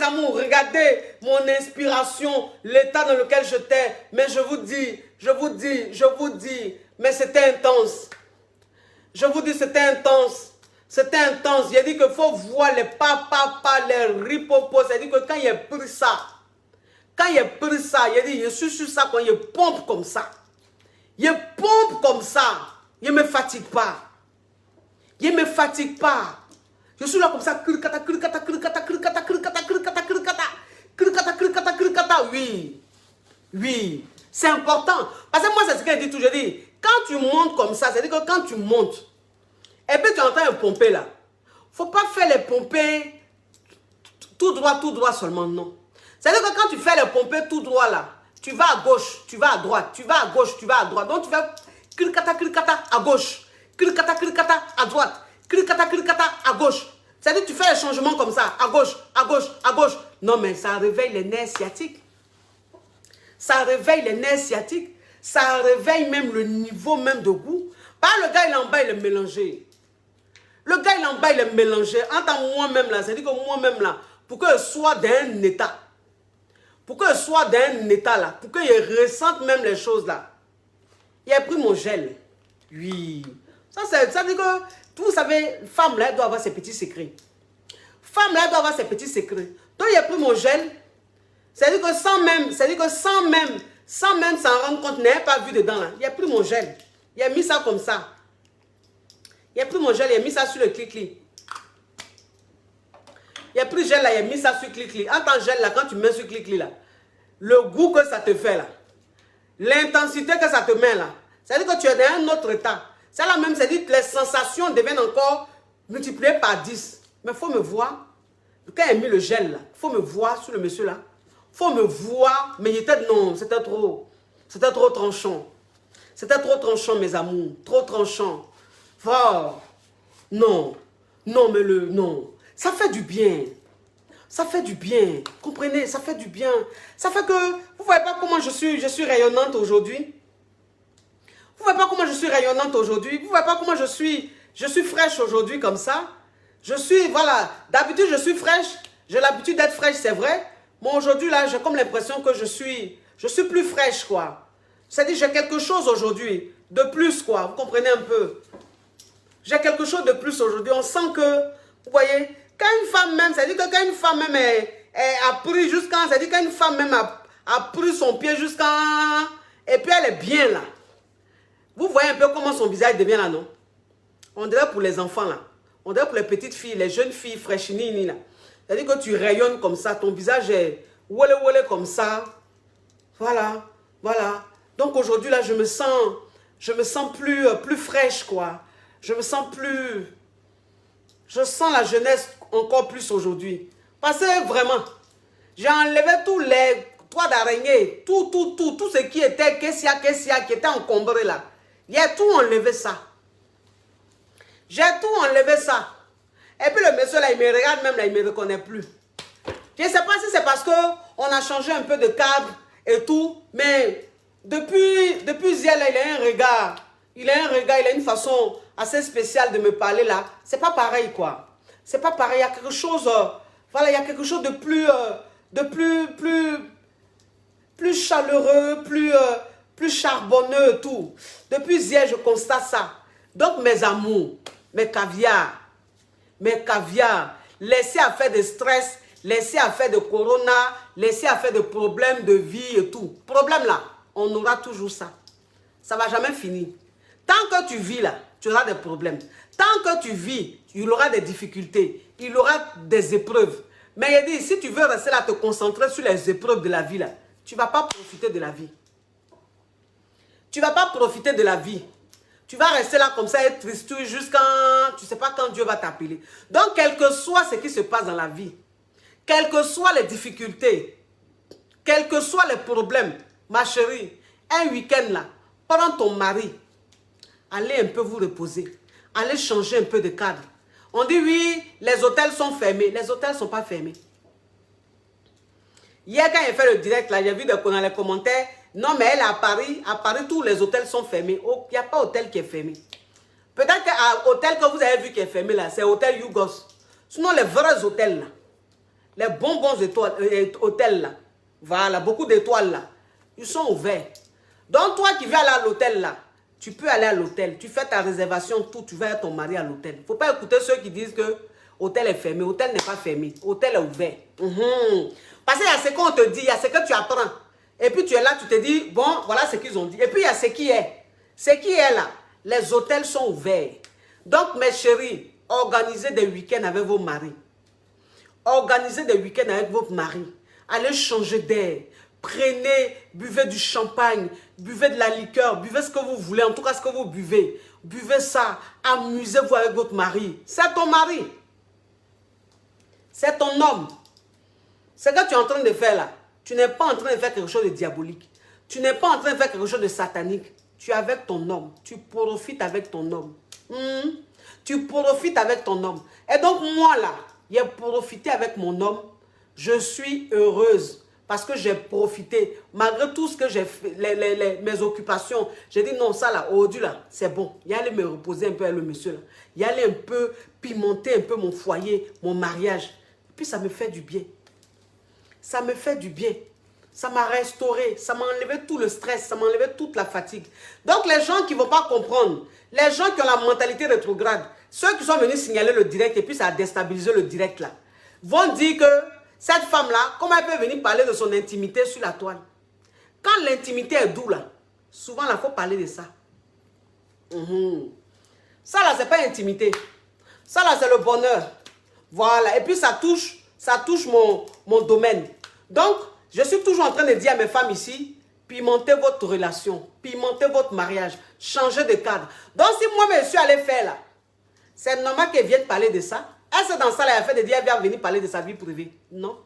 [SPEAKER 1] amours, regardez mon inspiration, l'état dans lequel j'étais. Mais je vous dis, mais c'était intense. Je vous dis, c'était intense. C'était intense. Il a dit qu'il faut voir les les ripopos. C'est-à-dire que quand il a pris ça, il a dit, je suis sur ça, quand il pompe comme ça. Il pompe comme ça. Il ne me fatigue pas. Il ne me fatigue pas. Je suis là comme ça, oui, c'est important. Parce que moi, c'est ce que je dis toujours. Je dis, quand tu montes comme ça, c'est-à-dire que quand tu montes, et puis tu es en train de pomper là, il ne faut pas faire les pomper tout droit seulement, non. C'est-à-dire que quand tu fais les pomper tout droit là, tu vas à gauche, tu vas à droite, tu vas à gauche, tu vas à droite. Donc tu vas à gauche, à droite. À gauche. C'est-à-dire que tu fais les changements comme ça, à gauche. Non, mais ça réveille les nerfs sciatiques. Ça réveille les nerfs sciatiques. Ça réveille même le niveau même de goût. Le gars, il est en bas, il est mélangé. Entre moi-même là, c'est-à-dire que moi-même là, pour que je sois dans un état, pour qu'il ressente même les choses là, il a pris mon gel. Oui. Ça veut dire que, vous savez, femme là, elle doit avoir ses petits secrets. Donc, il a pris mon gel. C'est-à-dire que sans même s'en rendre compte, il n'a pas vu dedans là. Il a pris mon gel. Il a mis ça comme ça. Il n'y a plus mon gel, il a mis ça sur le clic-clic. Il n'y a plus gel là, il a mis ça sur clic-clic. En tant que gel là, quand tu mets sur clic-clic là, le goût que ça te fait là, l'intensité que ça te met là, ça veut dire que tu es dans un autre état. C'est la même, c'est-à-dire que les sensations deviennent encore multipliées par 10. Mais il faut me voir. Quand il a mis le gel là, il faut me voir sur le monsieur là. Il faut me voir. Mais il était, non, c'était trop tranchant. C'était trop tranchant, mes amours. Trop tranchant. Oh, non. Non, mais non. Ça fait du bien. Ça fait du bien. Comprenez, ça fait du bien. Ça fait que, vous voyez pas comment je suis rayonnante aujourd'hui. Vous voyez pas comment je suis rayonnante aujourd'hui. Vous voyez pas comment je suis fraîche aujourd'hui comme ça. Je suis, voilà, d'habitude je suis fraîche. J'ai l'habitude d'être fraîche, c'est vrai. Mais aujourd'hui là, j'ai comme l'impression que je suis plus fraîche, quoi. C'est-à-dire j'ai quelque chose aujourd'hui de plus, quoi. Vous comprenez un peu. J'ai quelque chose de plus aujourd'hui. On sent que, vous voyez, quand une femme même, c'est-à-dire que quand une femme même a pris jusqu'à, c'est-à-dire quand une femme même a pris son pied jusqu'à, et puis elle est bien là. Vous voyez un peu comment son visage devient là, non? On dirait pour les enfants là. On dirait pour les petites filles, les jeunes filles fraîchinies là. C'est-à-dire que tu rayonnes comme ça, ton visage est wole comme ça. Voilà, voilà. Donc aujourd'hui là, je me sens plus fraîche, quoi. Je sens la jeunesse encore plus aujourd'hui. Parce que vraiment, j'ai enlevé tous les toits d'araignée, tout ce qui était Kessia, qui était encombré là. J'ai tout enlevé ça. J'ai tout enlevé ça. Et puis le monsieur là, il me regarde même là, il ne me reconnaît plus. Je ne sais pas si c'est parce qu'on a changé un peu de cadre et tout, mais depuis hier là, il a un regard. Il a une façon assez spéciale de me parler là. C'est pas pareil, quoi. C'est pas pareil. Il y a quelque chose, voilà, il y a quelque chose de plus chaleureux, plus charbonneux, tout. Depuis hier, je constate ça. Donc, mes amours, mes caviars, laissez à faire de stress, laissez à faire de corona, laissez à faire de problèmes de vie et tout. Problème là, on aura toujours ça. Ça ne va jamais finir. Tant que tu vis là, tu auras des problèmes. Tant que tu vis, il y aura des difficultés, il y aura des épreuves. Mais il dit, si tu veux rester là, te concentrer sur les épreuves de la vie là, tu ne vas pas profiter de la vie. Tu ne vas pas profiter de la vie. Tu vas rester là comme ça, être triste jusqu'à... Tu ne sais pas quand Dieu va t'appeler. Donc, quel que soit ce qui se passe dans la vie, quelles que soient les difficultés, quels que soient les problèmes, ma chérie, un week-end là, prends ton mari, allez un peu vous reposer, allez changer un peu de cadre. On dit oui, les hôtels sont fermés. Les hôtels ne sont pas fermés. Hier, quand il fait le direct, là, j'ai vu dans les commentaires, non, mais elle à Paris, tous les hôtels sont fermés. Il n'y a pas hôtel qui est fermé. Peut-être qu'à l'hôtel que vous avez vu qui est fermé, là, c'est l'hôtel Yougos. Sinon, les vrais hôtels, là, les bons hôtels, là, voilà, beaucoup d'étoiles, là, ils sont ouverts. Donc, toi qui viens aller à l'hôtel, là, tu peux aller à l'hôtel, tu fais ta réservation, tout, tu vas avec ton mari à l'hôtel. Il ne faut pas écouter ceux qui disent que l'hôtel est fermé. L'hôtel n'est pas fermé. L'hôtel est ouvert. Parce qu'il y a ce qu'on te dit, il y a ce que tu apprends. Et puis tu es là, tu te dis, bon, voilà ce qu'ils ont dit. Et puis il y a ce qui est. Ce qui est là, les hôtels sont ouverts. Donc mes chéris, organisez des week-ends avec vos maris. Organisez des week-ends avec votre mari. Allez changer d'air. Prenez, buvez du champagne, buvez de la liqueur, buvez ce que vous voulez, en tout cas ce que vous buvez. Buvez ça, amusez-vous avec votre mari. C'est ton mari. C'est ton homme. Ce que tu es en train de faire là, tu n'es pas en train de faire quelque chose de diabolique. Tu n'es pas en train de faire quelque chose de satanique. Tu es avec ton homme. Tu profites avec ton homme. Tu profites avec ton homme. Et donc moi là, j'ai profité avec mon homme. Je suis heureuse. Parce que j'ai profité, malgré tout ce que j'ai fait, mes occupations, j'ai dit non, ça là, aujourd'hui là, c'est bon. Il y allait me reposer un peu avec le monsieur là. Il y allait un peu pimenter un peu mon foyer, mon mariage. Et puis ça me fait du bien. Ça me fait du bien. Ça m'a restauré, ça m'a enlevé tout le stress, ça m'a enlevé toute la fatigue. Donc les gens qui ne vont pas comprendre, les gens qui ont la mentalité rétrograde, ceux qui sont venus signaler le direct et puis ça a déstabilisé le direct là, vont dire que cette femme-là, comment elle peut venir parler de son intimité sur la toile? Quand l'intimité est douce, là, souvent, il faut parler de ça. Ça là, c'est pas intimité. Ça là, c'est le bonheur. Voilà. Et puis ça touche mon domaine. Donc, je suis toujours en train de dire à mes femmes ici, pimentez votre relation, pimentez votre mariage, changez de cadre. Donc, si moi, je suis allé faire là, c'est normal qu'elle vienne parler de ça. Est-ce que dans ça, elle a fait de dire, elle vient venir parler de sa vie privée? Non.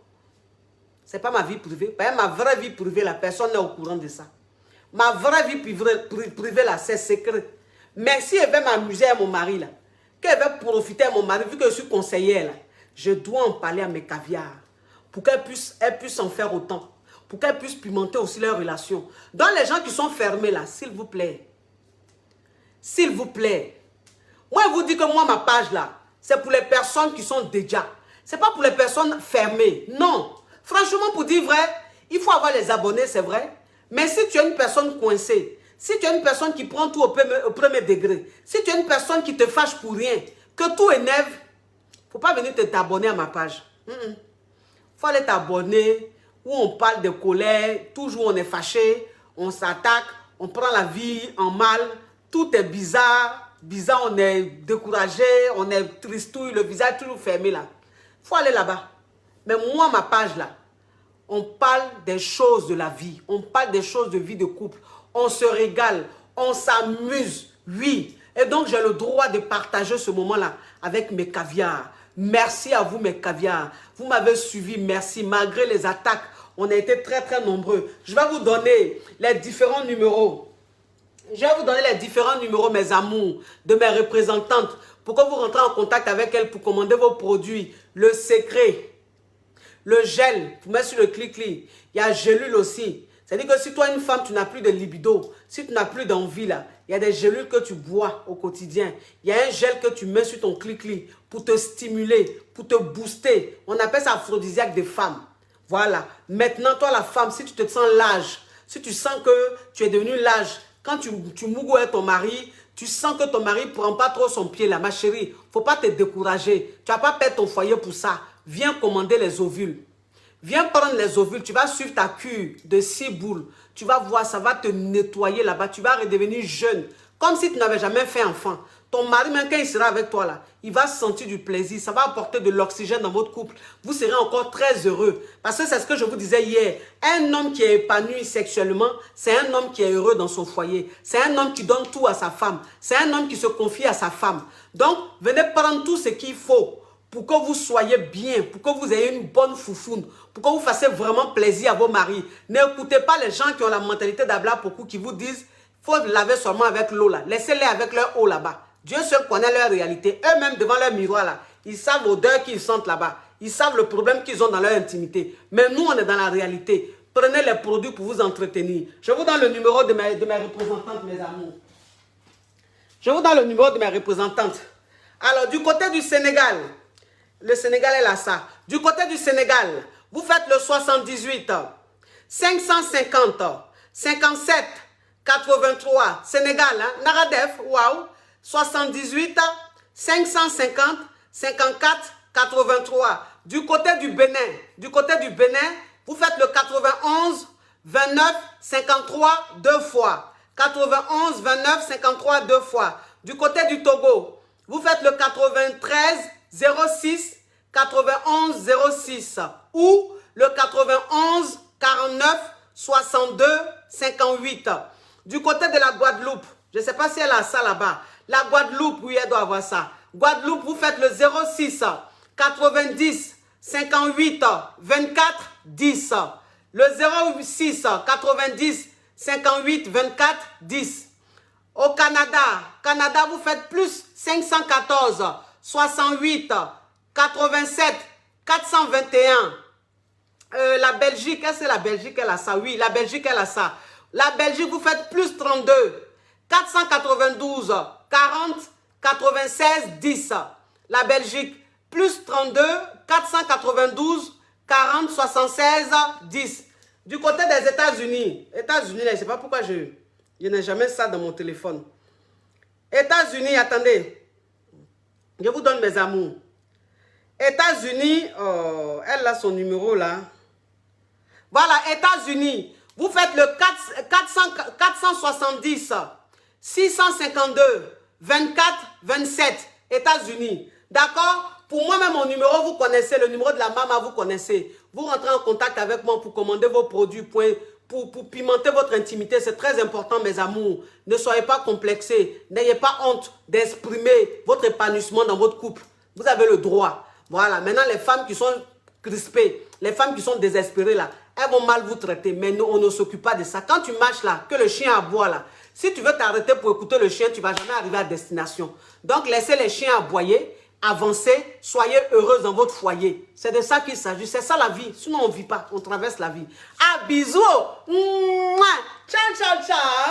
[SPEAKER 1] Ce n'est pas ma vie privée. Parce que ma vraie vie privée, la personne n'est au courant de ça. Ma vraie vie privée là, c'est secret. Mais si elle veut m'amuser à mon mari là, qu'elle veut profiter à mon mari, vu que je suis conseillère là, je dois en parler à mes caviars. Pour qu'elle puisse en faire autant. Pour qu'elle puisse pimenter aussi leur relation. Dans les gens qui sont fermés là, s'il vous plaît. S'il vous plaît. Moi, je vous dis que moi, ma page là, c'est pour les personnes qui sont déjà. Ce n'est pas pour les personnes fermées. Non. Franchement, pour dire vrai, il faut avoir les abonnés, c'est vrai. Mais si tu es une personne coincée, si tu es une personne qui prend tout au premier degré, si tu es une personne qui te fâche pour rien, que tout énerve, il ne faut pas venir t'abonner à ma page. Il faut aller t'abonner où on parle de colère, toujours on est fâché, on s'attaque, on prend la vie en mal, tout est bizarre, on est découragé, on est tristouille, le visage toujours fermé là. Il faut aller là-bas. Mais moi, ma page là, on parle des choses de la vie, on parle des choses de vie de couple, on se régale, on s'amuse, oui. Et donc, j'ai le droit de partager ce moment-là avec mes caviars. Merci à vous, mes caviars. Vous m'avez suivi, merci. Malgré les attaques, on a été très, très nombreux. Je vais vous donner les différents numéros. Je vais vous donner les différents numéros, mes amours, de mes représentantes, pour que vous rentrez en contact avec elles pour commander vos produits. Le secret, le gel, vous mettez sur le clic-clic. Il y a gélule aussi. C'est-à-dire que si toi, une femme, tu n'as plus de libido, si tu n'as plus d'envie là, il y a des gélules que tu bois au quotidien. Il y a un gel que tu mets sur ton clic-clic pour te stimuler, pour te booster. On appelle ça aphrodisiaque des femmes. Voilà. Maintenant, toi, la femme, si tu te sens lâche, si tu sens que tu es devenu lâche, quand tu mougoues avec ton mari, tu sens que ton mari ne prend pas trop son pied là, ma chérie, il ne faut pas te décourager. Tu ne vas pas perdre ton foyer pour ça. Viens commander les ovules. Viens prendre les ovules, tu vas suivre ta cure de 6 boules. Tu vas voir, ça va te nettoyer là-bas. Tu vas redevenir jeune, comme si tu n'avais jamais fait enfant. Ton mari, même quand il sera avec toi là, il va sentir du plaisir. Ça va apporter de l'oxygène dans votre couple. Vous serez encore très heureux. Parce que c'est ce que je vous disais hier. Un homme qui est épanoui sexuellement, c'est un homme qui est heureux dans son foyer. C'est un homme qui donne tout à sa femme. C'est un homme qui se confie à sa femme. Donc, venez prendre tout ce qu'il faut pour que vous soyez bien, pour que vous ayez une bonne foufoune, pour que vous fassiez vraiment plaisir à vos maris. N'écoutez pas les gens qui ont la mentalité d'Abla Pokou qui vous disent il faut laver seulement avec l'eau là. Laissez-les avec leur eau là-bas. Dieu seul connaît leur réalité. Eux-mêmes devant leur miroir là, ils savent l'odeur qu'ils sentent là-bas. Ils savent le problème qu'ils ont dans leur intimité. Mais nous, on est dans la réalité. Prenez les produits pour vous entretenir. Je vous donne le numéro de mes représentantes, mes amours. Je vous donne le numéro de mes représentantes. Alors, du côté du Sénégal, le Sénégal est là, ça. Du côté du Sénégal, vous faites le 78 550 57 83. Sénégal, hein? Naradef, waouh. 78 550 54 83. Du côté du Bénin, vous faites le 91 29 53 deux fois. 91 29 53 deux fois. Du côté du Togo, vous faites le 93 06 91 06 ou le 91 49 62 58. Du côté de la Guadeloupe, je ne sais pas si elle a ça là-bas. La Guadeloupe, oui, elle doit avoir ça. Guadeloupe, vous faites le 06 90 58 24 10. Le 06 90 58 24 10. Au Canada, vous faites plus 514 68 87 421. La Belgique, est-ce que la Belgique, elle a ça? Oui, la Belgique, elle a ça. La Belgique, vous faites plus 32 492 40 96 10. La Belgique, plus 32 492 40 76 10. Du côté des États-Unis, je ne sais pas pourquoi je n'ai jamais ça dans mon téléphone. États-Unis, attendez. Je vous donne mes amours. États-Unis, oh, elle a son numéro là. Voilà, États-Unis. Vous faites le 470 652 24 27, États-Unis. D'accord? Pour moi-même, mon numéro, vous connaissez. Le numéro de la maman, vous connaissez. Vous rentrez en contact avec moi pour commander vos produits, pour pimenter votre intimité. C'est très important, mes amours. Ne soyez pas complexés. N'ayez pas honte d'exprimer votre épanouissement dans votre couple. Vous avez le droit. Voilà. Maintenant, les femmes qui sont crispées, les femmes qui sont désespérées, là, elles vont mal vous traiter. Mais nous, on ne s'occupe pas de ça. Quand tu marches là, que le chien aboie là, si tu veux t'arrêter pour écouter le chien, tu ne vas jamais arriver à destination. Donc, laissez les chiens aboyer. Avancez, soyez heureuse dans votre foyer. C'est de ça qu'il s'agit. C'est ça la vie. Sinon, on ne vit pas. On traverse la vie. Ah, bisous. Mouah. Ciao, ciao, ciao.